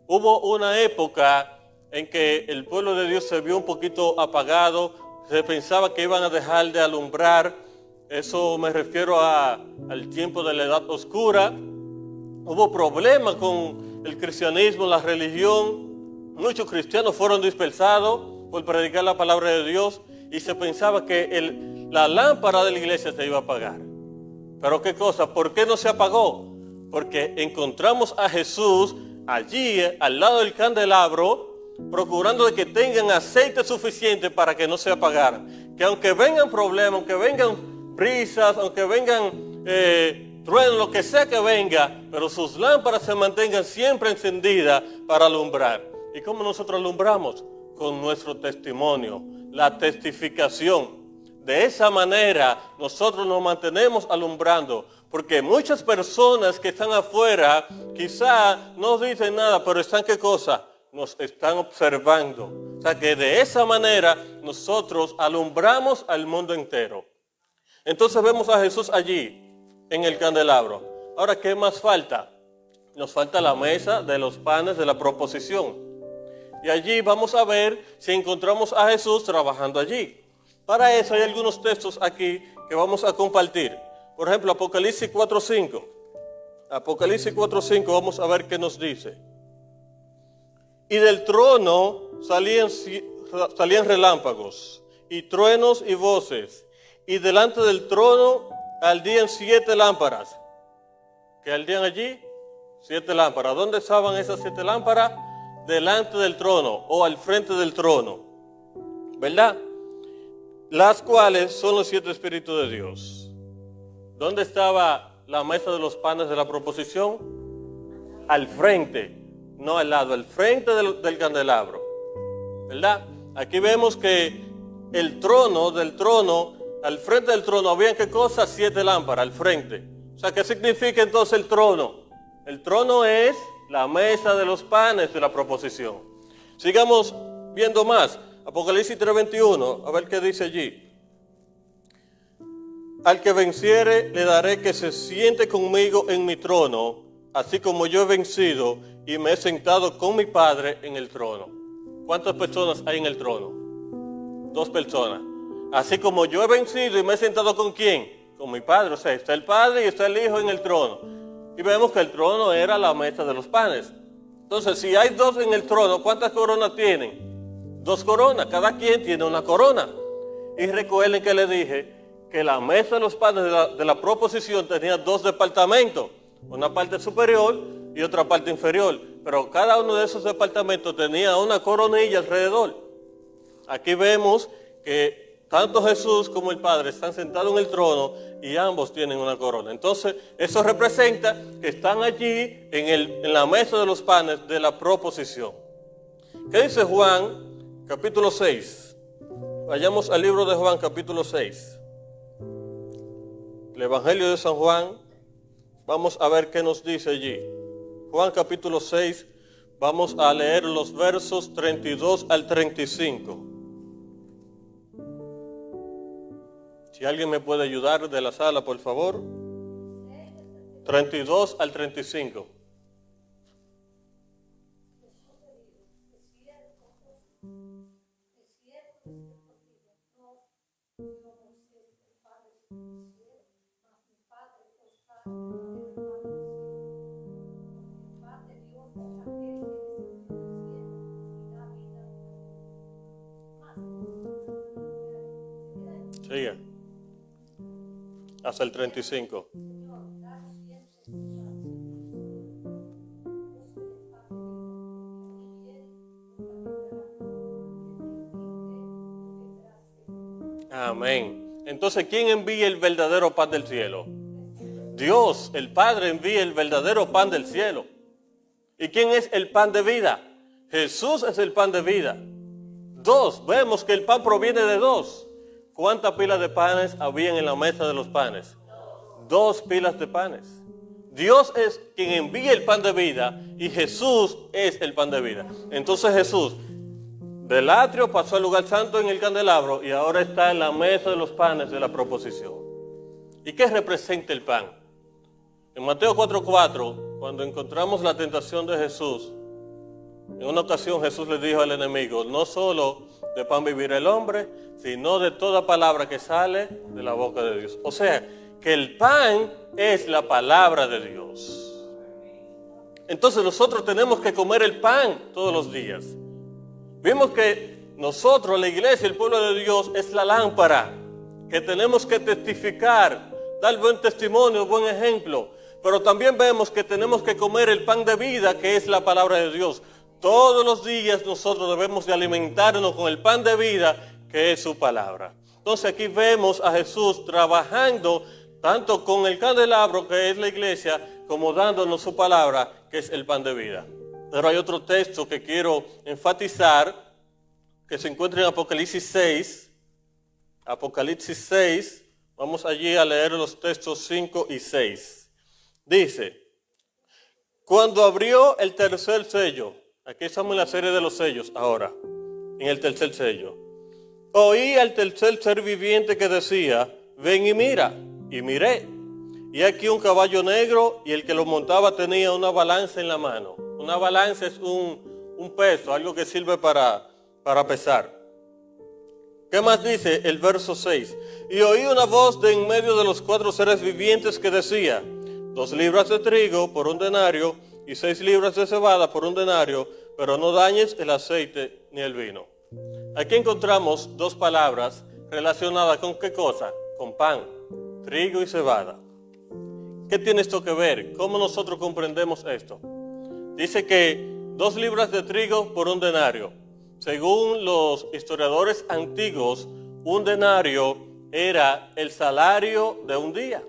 Hubo una época en que el pueblo de Dios se vio un poquito apagado, se pensaba que iban a dejar de alumbrar. Eso me refiero al tiempo de la Edad Oscura. Hubo problemas con el cristianismo, la religión. Muchos cristianos fueron dispersados por predicar la palabra de Dios y se pensaba que la lámpara de la iglesia se iba a apagar. Pero ¿qué cosa? ¿Por qué no se apagó? Porque encontramos a Jesús allí al lado del candelabro, procurando de que tengan aceite suficiente para que no se apagaran. Que aunque vengan problemas, aunque vengan brisas, aunque vengan truenos, lo que sea que venga, pero sus lámparas se mantengan siempre encendidas para alumbrar. ¿Y cómo nosotros alumbramos? Con nuestro testimonio, la testificación. De esa manera nosotros nos mantenemos alumbrando, porque muchas personas que están afuera quizá no dicen nada, pero están ¿qué cosa? Nos están observando. O sea que de esa manera nosotros alumbramos al mundo entero. Entonces vemos a Jesús allí, en el candelabro. Ahora, ¿qué más falta? Nos falta la mesa de los panes de la proposición. Y allí vamos a ver si encontramos a Jesús trabajando allí. Para eso hay algunos textos aquí que vamos a compartir. Por ejemplo, Apocalipsis 4:5. Apocalipsis 4:5, vamos a ver qué nos dice. Y del trono salían relámpagos, y truenos y voces, y delante del trono ardían 7 lámparas. ¿Qué ardían allí? 7 lámparas. ¿Dónde estaban esas 7 lámparas? Delante del trono o al frente del trono, ¿verdad? Las cuales son los 7 espíritus de Dios. ¿Dónde estaba la mesa de los panes de la proposición? Al frente, no al lado, al frente del candelabro, ¿verdad? Aquí vemos que del trono, al frente del trono, habían ¿qué cosa? 7 lámparas al frente. O sea, ¿qué significa entonces el trono? El trono es la mesa de los panes de la proposición. Sigamos viendo más. Apocalipsis 3:21, a ver qué dice allí. Al que venciere le daré que se siente conmigo en mi trono, así como yo he vencido y me he sentado con mi Padre en el trono. ¿Cuántas personas hay en el trono? 2 personas. Así como yo he vencido y me he sentado ¿con quién? Con mi Padre. O sea, está el Padre y está el Hijo en el trono. Y vemos que el trono era la mesa de los panes. Entonces, si hay 2 en el trono, ¿cuántas coronas tienen? 2 coronas. Cada quien tiene una corona. Y recuerden que le dije que la mesa de los panes de la proposición tenía 2 departamentos. Una parte superior y otra parte inferior. Pero cada uno de esos departamentos tenía una coronilla alrededor. Aquí vemos que tanto Jesús como el Padre están sentados en el trono y ambos tienen una corona. Entonces, eso representa que están allí en la mesa de los panes de la proposición. ¿Qué dice Juan, capítulo 6? Vayamos al libro de Juan, capítulo 6. El Evangelio de San Juan, vamos a ver qué nos dice allí. Juan, capítulo 6, vamos a leer los versos 32 al 35. Si alguien me puede ayudar de la sala, por favor. 32 al 35. Sigue. Hasta el 35. Amén. Entonces, ¿quién envía el verdadero pan del cielo? Dios, el Padre, envía el verdadero pan del cielo. ¿Y quién es el pan de vida? Jesús es el pan de vida. 2, vemos que el pan proviene de 2. ¿Cuántas pilas de panes habían en la mesa de los panes? 2 pilas de panes. Dios es quien envía el pan de vida y Jesús es el pan de vida. Entonces Jesús del atrio pasó al lugar santo en el candelabro y ahora está en la mesa de los panes de la proposición. ¿Y qué representa el pan? En Mateo 4:4, cuando encontramos la tentación de Jesús, en una ocasión Jesús le dijo al enemigo: no solo de pan vivirá el hombre, sino de toda palabra que sale de la boca de Dios. O sea, que el pan es la palabra de Dios. Entonces nosotros tenemos que comer el pan todos los días. Vimos que nosotros, la iglesia, el pueblo de Dios, es la lámpara, que tenemos que testificar, dar buen testimonio, buen ejemplo. Pero también vemos que tenemos que comer el pan de vida, que es la palabra de Dios. Todos los días nosotros debemos de alimentarnos con el pan de vida, que es su palabra. Entonces aquí vemos a Jesús trabajando tanto con el candelabro, que es la iglesia, como dándonos su palabra, que es el pan de vida. Pero hay otro texto que quiero enfatizar, que se encuentra en Apocalipsis 6. Apocalipsis 6, vamos allí a leer los textos 5 y 6. Dice: cuando abrió el tercer sello, aquí estamos en la serie de los sellos ahora, en el tercer sello, oí al tercer ser viviente que decía: ven y mira. Y miré. Y aquí un caballo negro, y el que lo montaba tenía una balanza en la mano. Una balanza es un peso, algo que sirve para pesar. ¿Qué más dice el verso 6? Y oí una voz de en medio de los 4 seres vivientes que decía: 2 libras de trigo por 1 denario y 6 libras de cebada por 1 denario, pero no dañes el aceite ni el vino. Aquí encontramos 2 palabras relacionadas con ¿qué cosa? Con pan, trigo y cebada. ¿Qué tiene esto que ver? ¿Cómo nosotros comprendemos esto? Dice que 2 libras de trigo por 1 denario. Según los historiadores antiguos, 1 denario era el salario de un día.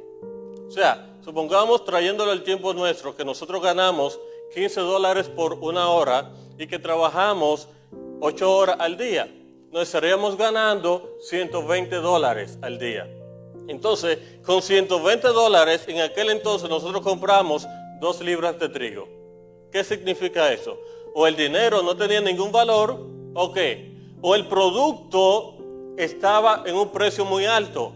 O sea, supongamos, trayéndolo al tiempo nuestro, que nosotros ganamos $15 por 1 hora y que trabajamos 8 horas al día. Nos estaríamos ganando $120 al día. Entonces, con $120 en aquel entonces nosotros compramos 2 libras de trigo. ¿Qué significa eso? O el dinero no tenía ningún valor, ¿o qué? O el producto estaba en un precio muy alto.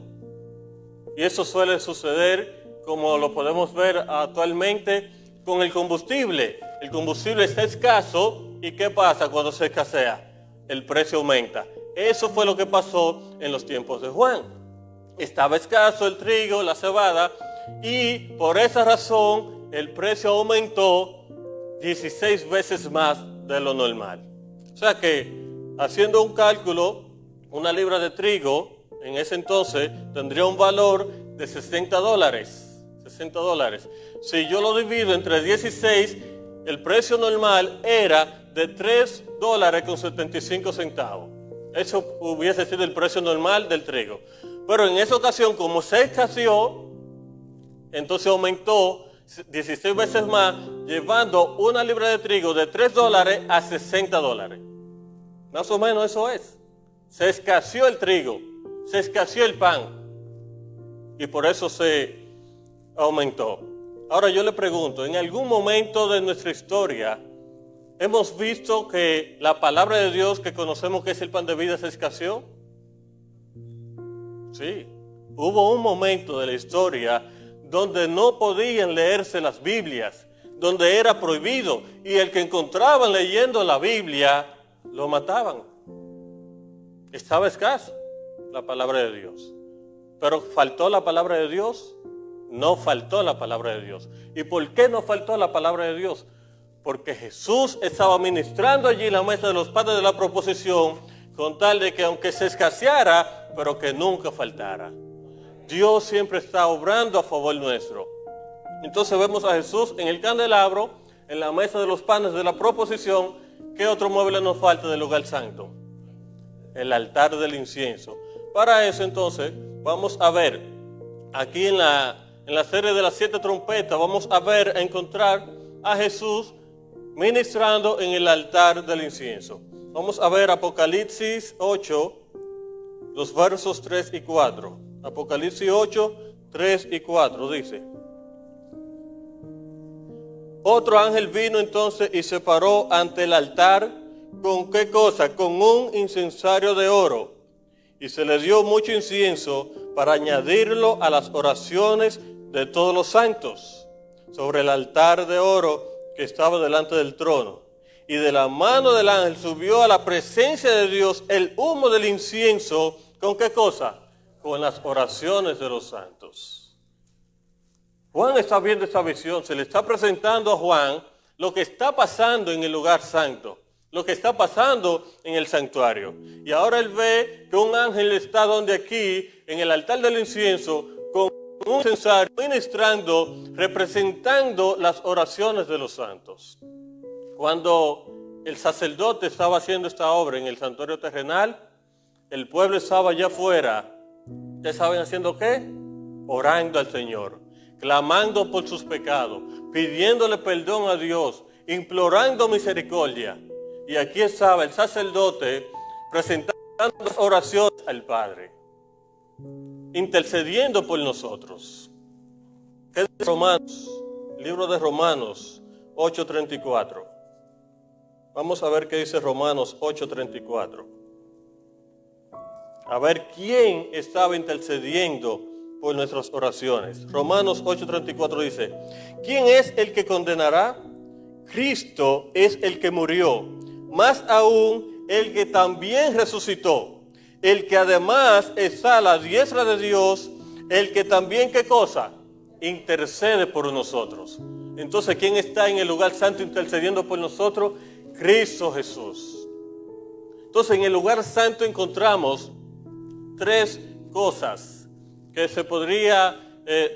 Y eso suele suceder, como lo podemos ver actualmente, con el combustible. El combustible está escaso, ¿y qué pasa cuando se escasea? El precio aumenta. Eso fue lo que pasó en los tiempos de Juan. Estaba escaso el trigo, la cebada, y por esa razón el precio aumentó 16 veces más de lo normal. O sea que, haciendo un cálculo, 1 libra de trigo en ese entonces tendría un valor de $60. $60. Si yo lo divido entre 16, el precio normal era de $3.75. Eso hubiese sido el precio normal del trigo. Pero en esa ocasión, como se escaseó, entonces aumentó 16 veces más, llevando 1 libra de trigo de $3 a $60. Más o menos eso es. Se escaseó el trigo, se escaseó el pan, y por eso se aumentó. Ahora yo le pregunto, ¿en algún momento de nuestra historia hemos visto que la palabra de Dios, que conocemos que es el pan de vida, se escaseó? Sí, hubo un momento de la historia donde no podían leerse las Biblias, donde era prohibido, y el que encontraban leyendo la Biblia, lo mataban. Estaba escaso la palabra de Dios. Pero ¿faltó la palabra de Dios? No faltó la palabra de Dios. ¿Y por qué no faltó la palabra de Dios? Porque Jesús estaba ministrando allí en la mesa de los padres de la proposición, con tal de que aunque se escaseara, pero que nunca faltara. Dios siempre está obrando a favor nuestro. Entonces vemos a Jesús en el candelabro, en la mesa de los panes de la proposición. ¿Qué otro mueble nos falta del lugar santo? El altar del incienso. Para eso entonces vamos a ver, aquí en la serie de las 7 trompetas, vamos a encontrar a Jesús ministrando en el altar del incienso. Vamos a ver Apocalipsis 8, los versos 3 y 4. Apocalipsis 8, 3 y 4 dice: Otro ángel vino entonces y se paró ante el altar. ¿Con qué cosa? Con un incensario de oro. Y se le dio mucho incienso para añadirlo a las oraciones de todos los santos sobre el altar de oro que estaba delante del trono. Y de la mano del ángel subió a la presencia de Dios el humo del incienso. ¿Con qué cosa? Con las oraciones de los santos. Juan está viendo esta visión, se le está presentando a Juan lo que está pasando en el lugar santo, lo que está pasando en el santuario. Y ahora él ve que un ángel está donde aquí, en el altar del incienso, con un incensario, ministrando, representando las oraciones de los santos. Cuando el sacerdote estaba haciendo esta obra en el santuario terrenal, el pueblo estaba allá afuera. ¿Ustedes saben haciendo qué? Orando al Señor, clamando por sus pecados, pidiéndole perdón a Dios, implorando misericordia. Y aquí estaba el sacerdote presentando las oraciones al Padre, intercediendo por nosotros. ¿Qué dice Romanos? Libro de Romanos 8:34. Vamos a ver qué dice Romanos 8:34. a ver quién estaba intercediendo por nuestras oraciones. Romanos 8:34 dice, ¿quién es el que condenará? Cristo es el que murió, más aún el que también resucitó, el que además está a la diestra de Dios, el que también, ¿qué cosa? Intercede por nosotros. Entonces, ¿quién está en el lugar santo intercediendo por nosotros? Cristo Jesús. Entonces, en el lugar santo encontramos tres cosas que se podría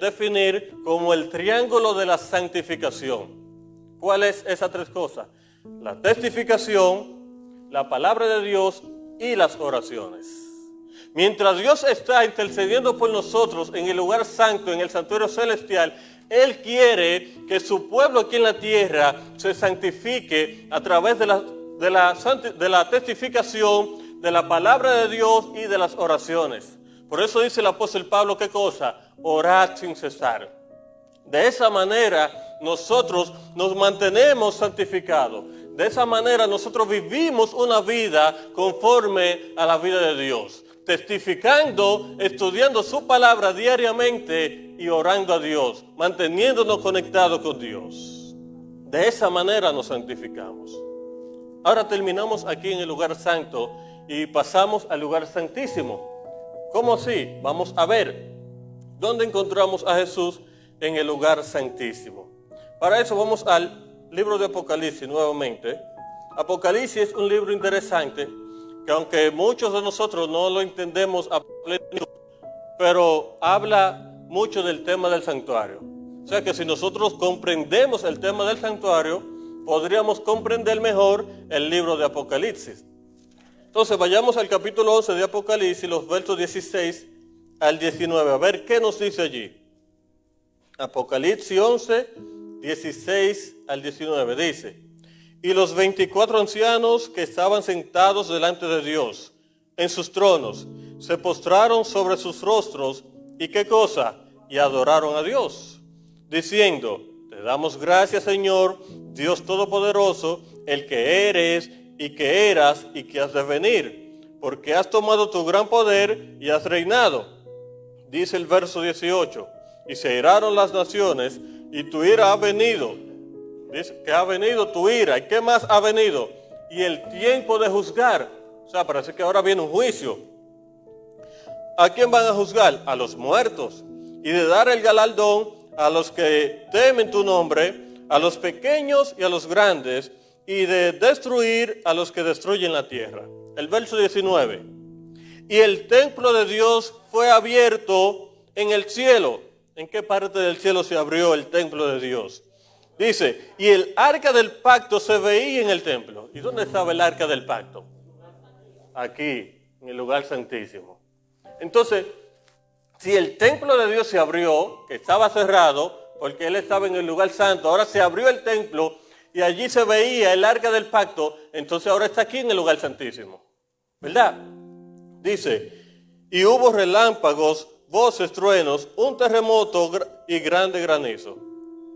definir como el triángulo de la santificación. ¿Cuáles esas tres cosas? La testificación, la palabra de Dios y las oraciones. Mientras Dios está intercediendo por nosotros en el lugar santo, en el santuario celestial, Él quiere que su pueblo aquí en la tierra se santifique a través de la testificación, de la palabra de Dios y de las oraciones. Por eso dice el apóstol Pablo, ¿qué cosa? Orad sin cesar. De esa manera nosotros nos mantenemos santificados. De esa manera nosotros vivimos una vida conforme a la vida de Dios. Testificando, estudiando su palabra diariamente y orando a Dios, manteniéndonos conectados con Dios. De esa manera nos santificamos. Ahora terminamos aquí en el lugar santo y pasamos al lugar santísimo. ¿Cómo así? Vamos a ver dónde encontramos a Jesús en el lugar santísimo. Para eso vamos al libro de Apocalipsis nuevamente. Apocalipsis es un libro interesante que aunque muchos de nosotros no lo entendemos a plenitud, pero habla mucho del tema del santuario. O sea que si nosotros comprendemos el tema del santuario, podríamos comprender mejor el libro de Apocalipsis. Entonces vayamos al capítulo 11 de Apocalipsis, los versos 16 al 19, a ver qué nos dice allí. Apocalipsis 11, 16 al 19, dice: y los 24 ancianos que estaban sentados delante de Dios en sus tronos, se postraron sobre sus rostros, ¿y qué cosa? Y adoraron a Dios, diciendo: te damos gracias, Señor, Dios Todopoderoso, el que eres y que eras y que has de venir, porque has tomado tu gran poder y has reinado. Dice el verso 18, y se iraron las naciones, y tu ira ha venido. Dice que ha venido tu ira, ¿y qué más ha venido? Y el tiempo de juzgar. O sea, parece que ahora viene un juicio. ¿A quién van a juzgar? A los muertos. Y de dar el galardón a los que temen tu nombre, a los pequeños y a los grandes, y de destruir a los que destruyen la tierra. El verso 19. Y el templo de Dios fue abierto en el cielo. ¿En qué parte del cielo se abrió el templo de Dios? Dice, y el arca del pacto se veía en el templo. ¿Y dónde estaba el arca del pacto? Aquí, en el lugar santísimo. Entonces, si el templo de Dios se abrió, que estaba cerrado, porque Él estaba en el lugar santo, ahora se abrió el templo y allí se veía el arca del pacto, entonces ahora está aquí en el lugar santísimo. ¿Verdad? Dice, y hubo relámpagos, voces, truenos, un terremoto y grande granizo.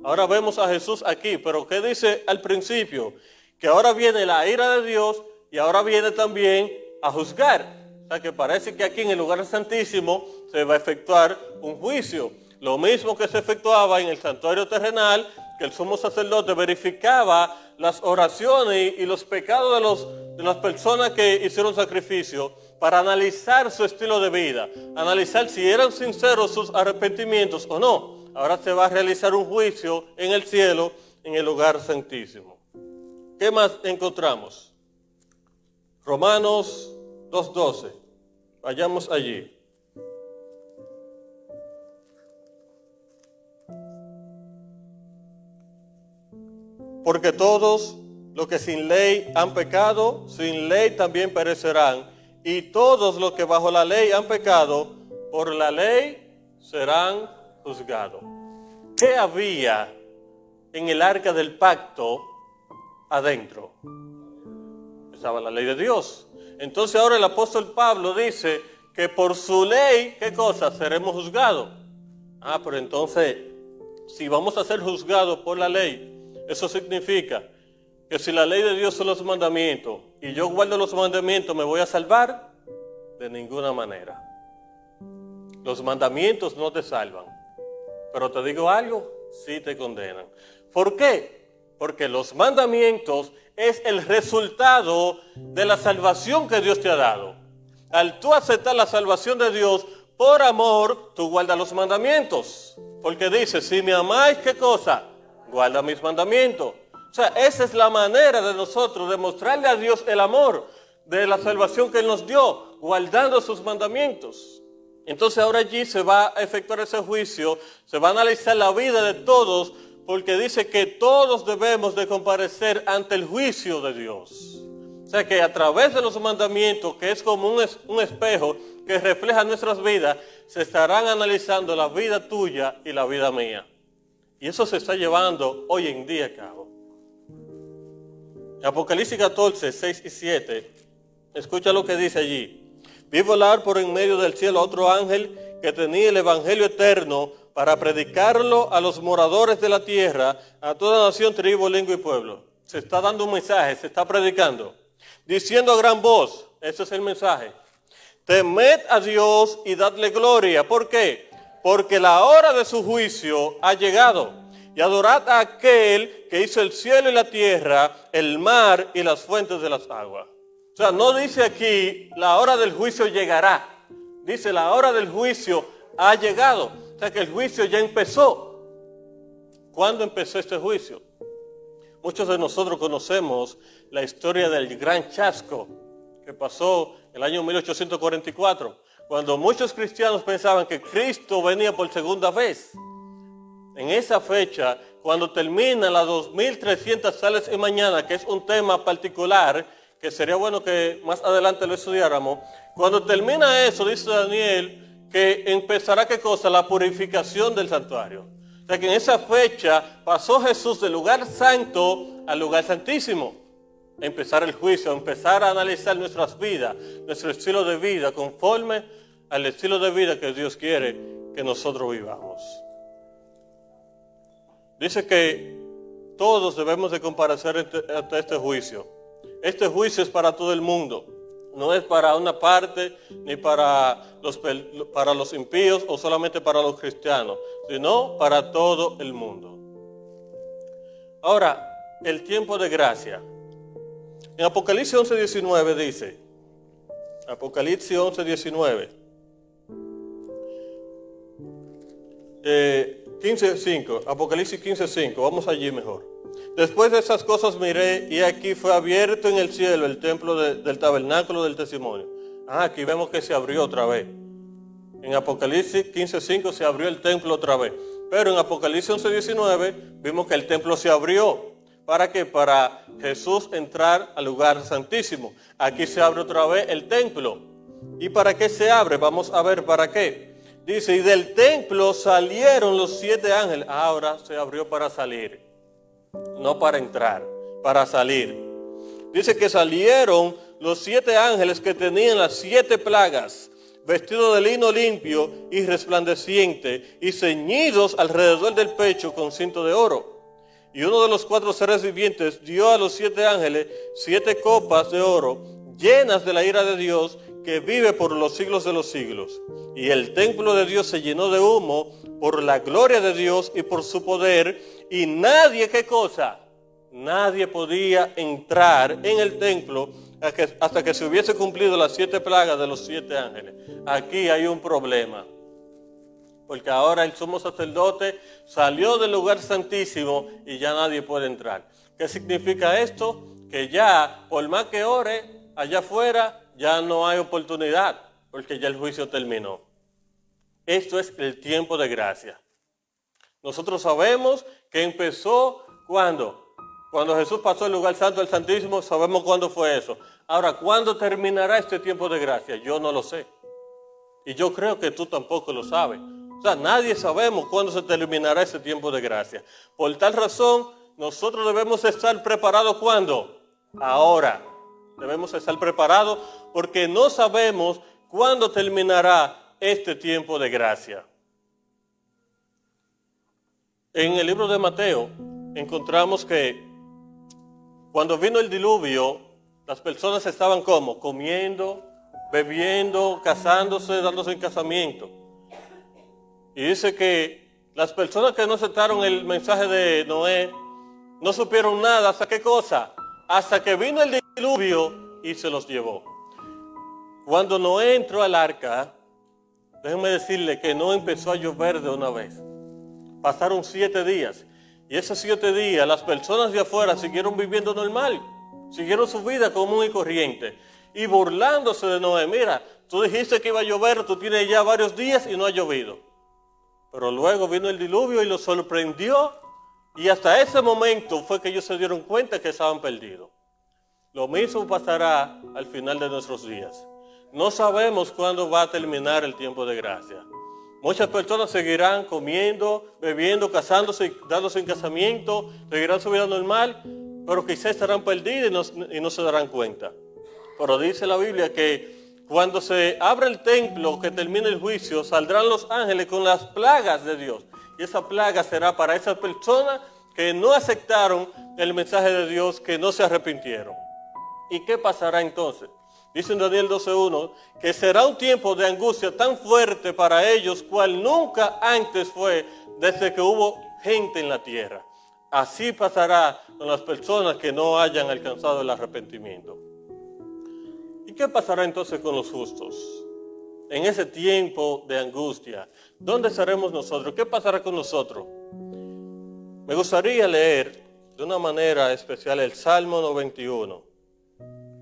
Ahora vemos a Jesús aquí, pero ¿qué dice al principio? Que ahora viene la ira de Dios y ahora viene también a juzgar. O sea que parece que aquí en el lugar santísimo se va a efectuar un juicio. Lo mismo que se efectuaba en el santuario terrenal, que el sumo sacerdote verificaba las oraciones y los pecados de las personas que hicieron sacrificio para analizar su estilo de vida, analizar si eran sinceros sus arrepentimientos o no. Ahora se va a realizar un juicio en el cielo, en el lugar santísimo. ¿Qué más encontramos? Romanos 2:12. Vayamos allí. Porque todos los que sin ley han pecado, sin ley también perecerán. Y todos los que bajo la ley han pecado, por la ley serán juzgados. ¿Qué había en el arca del pacto adentro? Estaba la ley de Dios. Entonces ahora el apóstol Pablo dice que por su ley, ¿qué cosa? Seremos juzgados. Pero entonces, si vamos a ser juzgados por la ley, eso significa que si la ley de Dios son los mandamientos y yo guardo los mandamientos, ¿me voy a salvar? de ninguna manera. Los mandamientos no te salvan, pero te digo algo, sí te condenan. ¿Por qué? Porque los mandamientos es el resultado de la salvación que Dios te ha dado. Al tú aceptar la salvación de Dios, por amor, tú guardas los mandamientos. Porque dice, si me amáis, ¿qué cosa? Guarda mis mandamientos. O sea, esa es la manera de nosotros demostrarle a Dios el amor de la salvación que Él nos dio, guardando sus mandamientos. Entonces ahora allí se va a efectuar ese juicio, se va a analizar la vida de todos, porque dice que todos debemos de comparecer ante el juicio de Dios. O sea que a través de los mandamientos, que es como un espejo que refleja nuestras vidas, se estarán analizando la vida tuya y la vida mía. Y eso se está llevando hoy en día a cabo. Apocalipsis 14, 6 y 7, escucha lo que dice allí. Vi volar por en medio del cielo a otro ángel que tenía el evangelio eterno para predicarlo a los moradores de la tierra, a toda nación, tribu, lengua y pueblo. Se está dando un mensaje, se está predicando, diciendo a gran voz, ese es el mensaje: temed a Dios y dadle gloria. ¿Por qué? Porque la hora de su juicio ha llegado. Y adorad a aquel que hizo el cielo y la tierra, el mar y las fuentes de las aguas. O sea, no dice aquí la hora del juicio llegará. Dice la hora del juicio ha llegado. O sea que el juicio ya empezó. ¿Cuándo empezó este juicio? Muchos de nosotros conocemos la historia del gran chasco que pasó el año 1844, cuando muchos cristianos pensaban que Cristo venía por segunda vez. En esa fecha, cuando termina las 2300 sales y mañana, que es un tema particular, que sería bueno que más adelante lo estudiáramos, cuando termina eso, dice Daniel, que empezará ¿qué cosa? La purificación del santuario. O sea que en esa fecha pasó Jesús del lugar santo al lugar santísimo. Empezar el juicio, empezar a analizar nuestras vidas, nuestro estilo de vida, conforme al estilo de vida que Dios quiere que nosotros vivamos. Dice que todos debemos de comparecer ante este juicio. Este juicio es para todo el mundo. No es para una parte, ni para los impíos o solamente para los cristianos, sino para todo el mundo. Ahora, el tiempo de gracia. En Apocalipsis 11:19 dice, Apocalipsis 11:19, 15:5, Apocalipsis 15:5, vamos allí mejor. Después de esas cosas miré y aquí fue abierto en el cielo el templo del tabernáculo del testimonio. Aquí vemos que se abrió otra vez. En Apocalipsis 15:5 se abrió el templo otra vez. Pero en Apocalipsis 11:19 vimos que el templo se abrió. ¿Para qué? Para Jesús entrar al lugar santísimo. Aquí se abre otra vez el templo. ¿Y para qué se abre? Vamos a ver para qué. Dice, y del templo salieron los 7 ángeles. Ahora se abrió para salir. No para entrar, para salir. Dice que salieron los 7 ángeles que tenían las 7 plagas, vestidos de lino limpio y resplandeciente, y ceñidos alrededor del pecho con cinto de oro. Y uno de los 4 seres vivientes dio a los 7 ángeles 7 copas de oro, llenas de la ira de Dios, que vive por los siglos de los siglos. Y el templo de Dios se llenó de humo por la gloria de Dios y por su poder, y nadie, ¿qué cosa? Nadie podía entrar en el templo hasta que se hubiese cumplido las 7 plagas de los 7 ángeles. Aquí hay un problema, porque ahora el sumo sacerdote salió del lugar santísimo y ya nadie puede entrar. ¿Qué significa esto? Que ya, por más que ore allá afuera, ya no hay oportunidad, porque ya el juicio terminó. Esto es el tiempo de gracia. Nosotros sabemos que empezó cuando Jesús pasó del lugar santo al santísimo, sabemos cuándo fue eso. Ahora, ¿cuándo terminará este tiempo de gracia? Yo no lo sé. Y yo creo que tú tampoco lo sabes. O sea, nadie sabemos cuándo se terminará ese tiempo de gracia. Por tal razón, nosotros debemos estar preparados ¿cuándo? Ahora. Debemos estar preparados porque no sabemos cuándo terminará este tiempo de gracia. En el libro de Mateo encontramos que cuando vino el diluvio, las personas estaban ¿cómo? Comiendo, bebiendo, casándose, dándose en casamiento. Y dice que las personas que no aceptaron el mensaje de Noé no supieron nada. ¿Hasta qué cosa? Hasta que vino el diluvio y se los llevó. Cuando Noé entró al arca, déjenme decirle que no empezó a llover de una vez. Pasaron 7 días. Y esos 7 días las personas de afuera siguieron viviendo normal. Siguieron su vida común y corriente. Y burlándose de Noé. Mira, tú dijiste que iba a llover, tú tienes ya varios días y no ha llovido. Pero luego vino el diluvio y los sorprendió. Y hasta ese momento fue que ellos se dieron cuenta que estaban perdidos. Lo mismo pasará al final de nuestros días. No sabemos cuándo va a terminar el tiempo de gracia. Muchas personas seguirán comiendo, bebiendo, casándose, dándose en casamiento, seguirán su vida normal, pero quizás estarán perdidos y no se darán cuenta. Pero dice la Biblia que cuando se abra el templo, que termine el juicio, saldrán los ángeles con las plagas de Dios. Y esa plaga será para esas personas que no aceptaron el mensaje de Dios, que no se arrepintieron. ¿Y qué pasará entonces? Dice en Daniel 12:1 que será un tiempo de angustia tan fuerte para ellos cual nunca antes fue desde que hubo gente en la tierra. Así pasará con las personas que no hayan alcanzado el arrepentimiento. ¿Y qué pasará entonces con los justos? En ese tiempo de angustia, ¿dónde estaremos nosotros? ¿Qué pasará con nosotros? Me gustaría leer de una manera especial el Salmo 91.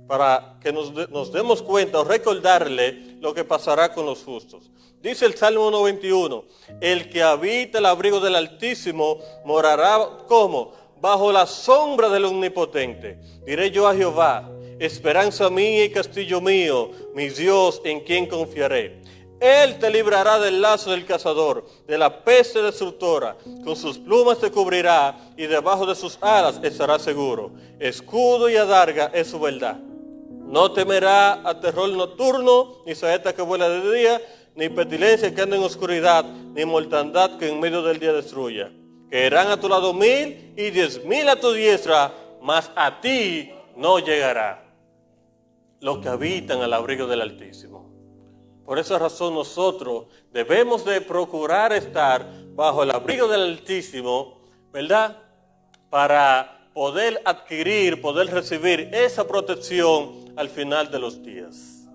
Para que nos demos cuenta o recordarle lo que pasará con los justos. Dice el Salmo 91, el que habita el abrigo del Altísimo morará ¿cómo? Bajo la sombra del Omnipotente. Diré yo a Jehová, esperanza mía y castillo mío, mi Dios en quien confiaré. Él te librará del lazo del cazador, de la peste destructora. Con sus plumas te cubrirá y debajo de sus alas estarás seguro. Escudo y adarga es su verdad. No temerá a terror nocturno, ni saeta que vuela de día, ni pestilencia que anda en oscuridad, ni mortandad que en medio del día destruya. Caerán a tu lado 1000 y 10,000 a tu diestra, mas a ti no llegará. Los que habitan al abrigo del Altísimo. Por esa razón nosotros debemos de procurar estar bajo el abrigo del Altísimo, ¿verdad? Para poder adquirir, poder recibir esa protección al final de los días.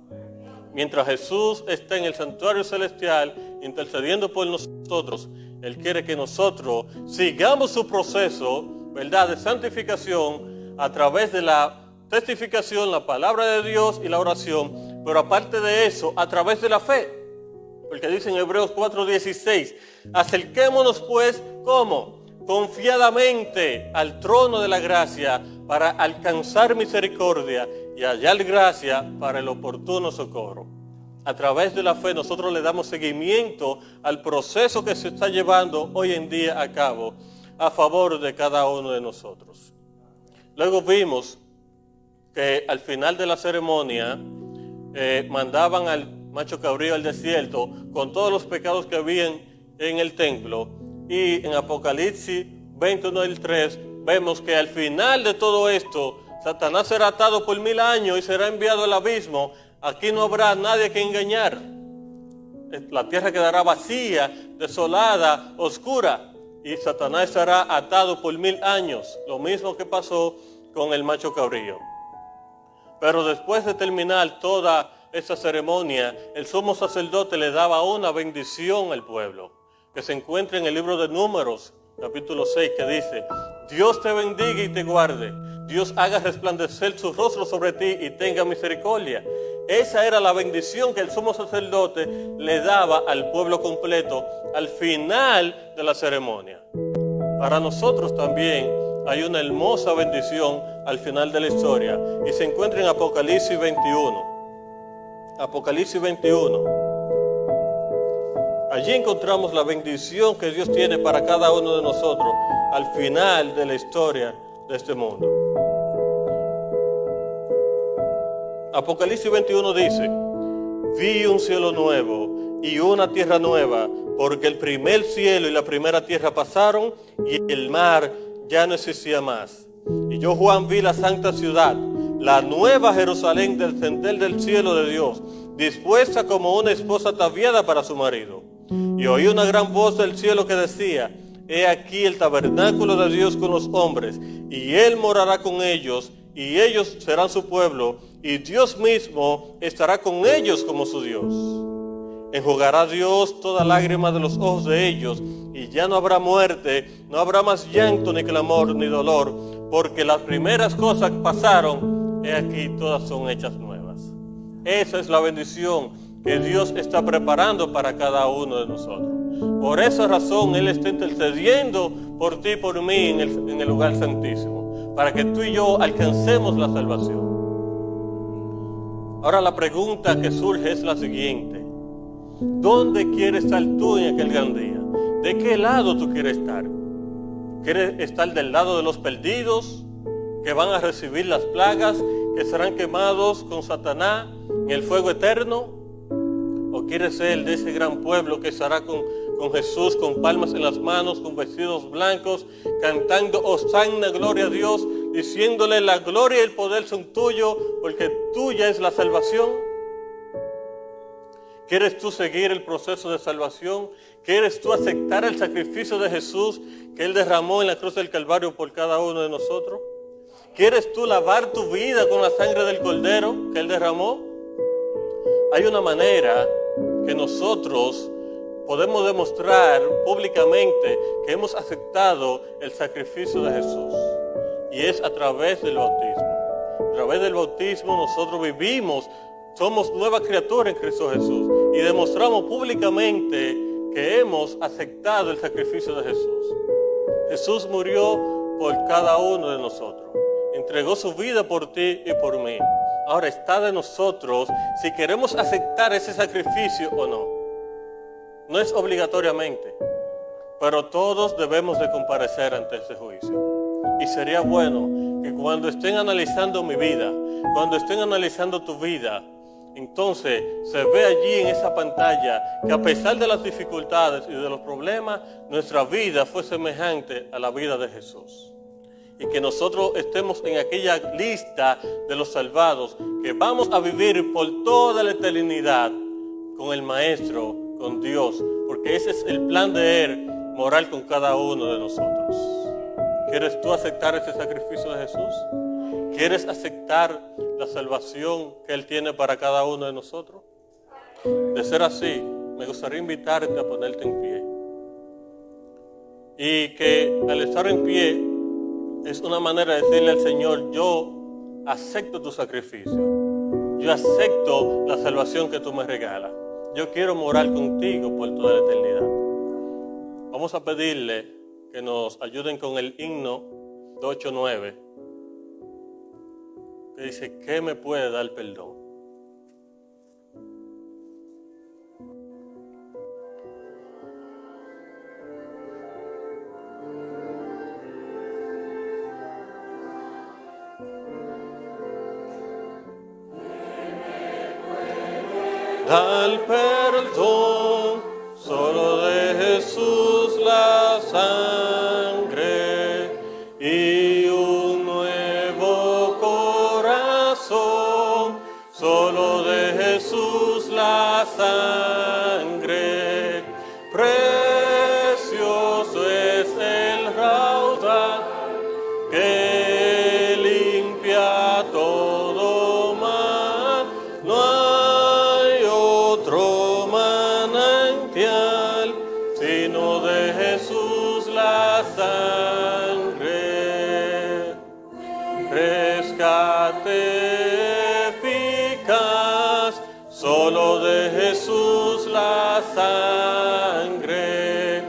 Mientras Jesús está en el santuario celestial intercediendo por nosotros, Él quiere que nosotros sigamos su proceso, ¿verdad?, de santificación a través de la testificación, la palabra de Dios y la oración, pero aparte de eso, a través de la fe. Porque dice en Hebreos 4:16, acerquémonos pues, ¿cómo? Confiadamente al trono de la gracia para alcanzar misericordia y hallar gracia para el oportuno socorro. A través de la fe nosotros le damos seguimiento al proceso que se está llevando hoy en día a cabo a favor de cada uno de nosotros. Luego vimos que al final de la ceremonia mandaban al macho cabrío al desierto con todos los pecados que habían en el templo. Y en Apocalipsis 21:3 vemos que al final de todo esto, Satanás será atado por 1000 años y será enviado al abismo. Aquí no habrá nadie que engañar. La tierra quedará vacía, desolada, oscura. Y Satanás será atado por 1000 años. Lo mismo que pasó con el macho cabrío. Pero después de terminar toda esa ceremonia, el sumo sacerdote le daba una bendición al pueblo, que se encuentra en el libro de Números, capítulo 6, que dice, Dios te bendiga y te guarde, Dios haga resplandecer su rostro sobre ti y tenga misericordia. Esa era la bendición que el sumo sacerdote le daba al pueblo completo al final de la ceremonia. Para nosotros también hay una hermosa bendición al final de la historia y se encuentra en Apocalipsis 21. Apocalipsis 21. Allí encontramos la bendición que Dios tiene para cada uno de nosotros al final de la historia de este mundo. Apocalipsis 21 dice, vi un cielo nuevo y una tierra nueva, porque el primer cielo y la primera tierra pasaron y el mar ya no existía más. Y yo, Juan, vi la santa ciudad, la nueva Jerusalén, descender del cielo de Dios, dispuesta como una esposa ataviada para su marido. Y oí una gran voz del cielo que decía: He aquí el tabernáculo de Dios con los hombres, y Él morará con ellos, y ellos serán su pueblo, y Dios mismo estará con ellos como su Dios. Enjugará Dios toda lágrima de los ojos de ellos, y ya no habrá muerte, no habrá más llanto, ni clamor, ni dolor, porque las primeras cosas pasaron, he aquí todas son hechas nuevas. Esa es la bendición que Dios está preparando para cada uno de nosotros. Por esa razón Él está intercediendo por ti y por mí en el lugar santísimo, para que tú y yo alcancemos la salvación. Ahora la pregunta que surge es la siguiente: ¿dónde quieres estar tú en aquel gran día? ¿De qué lado tú quieres estar? ¿Quieres estar del lado de los perdidos, que van a recibir las plagas, que serán quemados con Satanás en el fuego eterno? ¿O quieres ser de ese gran pueblo que estará con Jesús, con palmas en las manos, con vestidos blancos, cantando Hosanna, gloria a Dios, diciéndole: la gloria y el poder son tuyos, porque tuya es la salvación? ¿Quieres tú seguir el proceso de salvación? ¿Quieres tú aceptar el sacrificio de Jesús que Él derramó en la cruz del Calvario por cada uno de nosotros? ¿Quieres tú lavar tu vida con la sangre del Cordero que Él derramó? Hay una manera que nosotros podemos demostrar públicamente que hemos aceptado el sacrificio de Jesús, y es a través del bautismo. A través del bautismo nosotros vivimos, somos nuevas criaturas en Cristo Jesús, y demostramos públicamente que hemos aceptado el sacrificio de Jesús. Jesús murió por cada uno de nosotros, entregó su vida por ti y por mí. Ahora está de nosotros si queremos aceptar ese sacrificio o no. No es obligatoriamente, pero todos debemos de comparecer ante ese juicio. Y sería bueno que cuando estén analizando mi vida, cuando estén analizando tu vida, entonces se ve allí en esa pantalla que a pesar de las dificultades y de los problemas, nuestra vida fue semejante a la vida de Jesús. Y que nosotros estemos en aquella lista de los salvados, que vamos a vivir por toda la eternidad con el Maestro, con Dios, porque ese es el plan de Él, morar con cada uno de nosotros. ¿Quieres tú aceptar ese sacrificio de Jesús? ¿Quieres aceptar la salvación que Él tiene para cada uno de nosotros? De ser así, me gustaría invitarte a ponerte en pie. Y que al estar en pie es una manera de decirle al Señor: yo acepto tu sacrificio, yo acepto la salvación que tú me regalas, yo quiero morar contigo por toda la eternidad. Vamos a pedirle que nos ayuden con el himno 289, que dice: ¿qué me puede dar perdón? Al perdón solo de Jesús la sangre y un nuevo corazón, solo de Jesús la sangre. Precioso es el raudal que limpia todo mal, no hay otro manantial sino de Jesús la sangre. Rescate eficaz, solo de Jesús la sangre,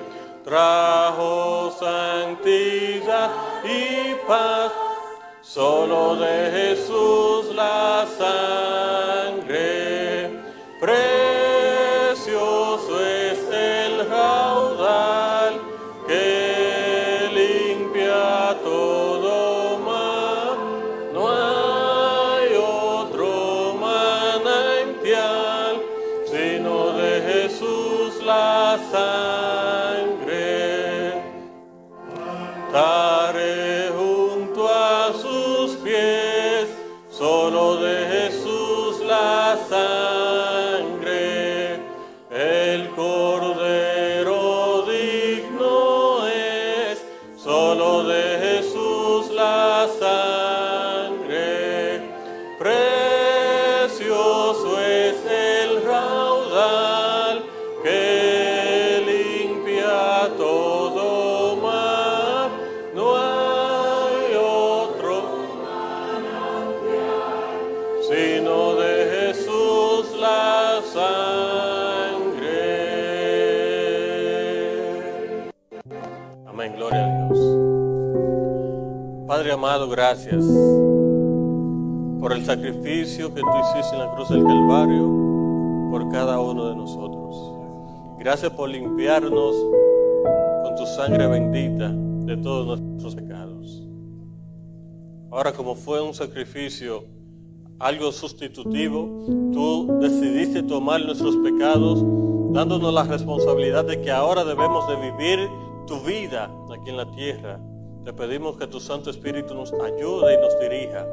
trajo santidad y paz, solo de Jesús la sangre. Precioso es el raudal que limpia todo mal, no hay otro manantial sino de Jesús la sangre. Estaré junto a sus pies, solo de Jesús la sangre. amado, gracias por el sacrificio que tú hiciste en la cruz del Calvario por cada uno de nosotros. Gracias por limpiarnos con tu sangre bendita de todos nuestros pecados. Ahora, como fue un sacrificio, algo sustitutivo, tú decidiste tomar nuestros pecados, dándonos la responsabilidad de que ahora debemos de vivir tu vida aquí en la tierra. Te pedimos que tu Santo Espíritu nos ayude y nos dirija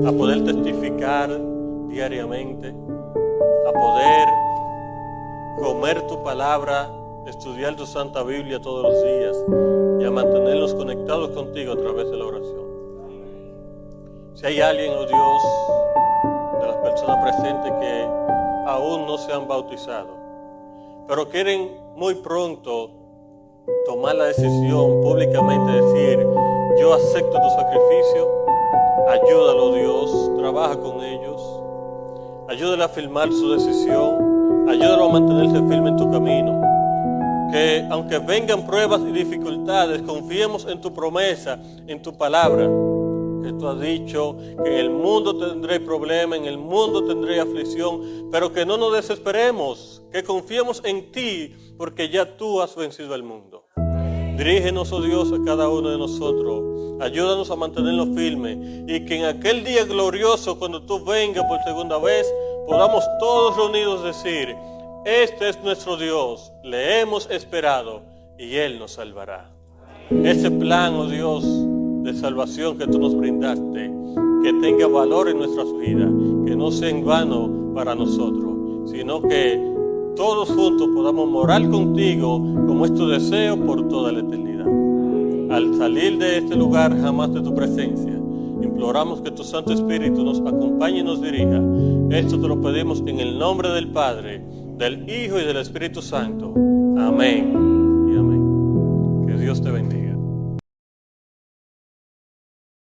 a poder testificar diariamente, a poder comer tu palabra, estudiar tu Santa Biblia todos los días y a mantenernos conectados contigo a través de la oración. Si hay alguien, oh Dios, de las personas presentes que aún no se han bautizado, pero quieren muy pronto tomar la decisión públicamente, decir: yo acepto tu sacrificio, ayúdalo, Dios, trabaja con ellos, ayúdale a firmar su decisión, ayúdalo a mantenerse firme en tu camino. Que aunque vengan pruebas y dificultades, confiemos en tu promesa, en tu palabra, que tú has dicho que en el mundo tendré problemas, en el mundo tendré aflicción, pero que no nos desesperemos, que confiemos en ti, porque ya tú has vencido al mundo. Dirígenos, oh Dios, a cada uno de nosotros, ayúdanos a mantenernos firmes, y que en aquel día glorioso, cuando tú vengas por segunda vez, podamos todos reunidos decir: este es nuestro Dios, le hemos esperado y Él nos salvará. Ese plan, oh Dios, de salvación que tú nos brindaste, que tenga valor en nuestras vidas, que no sea en vano para nosotros, sino que todos juntos podamos morar contigo como es tu deseo por toda la eternidad. Al salir de este lugar jamás de tu presencia, imploramos que tu Santo Espíritu nos acompañe y nos dirija. Esto te lo pedimos en el nombre del Padre, del Hijo y del Espíritu Santo. Amén y amén. Que Dios te bendiga.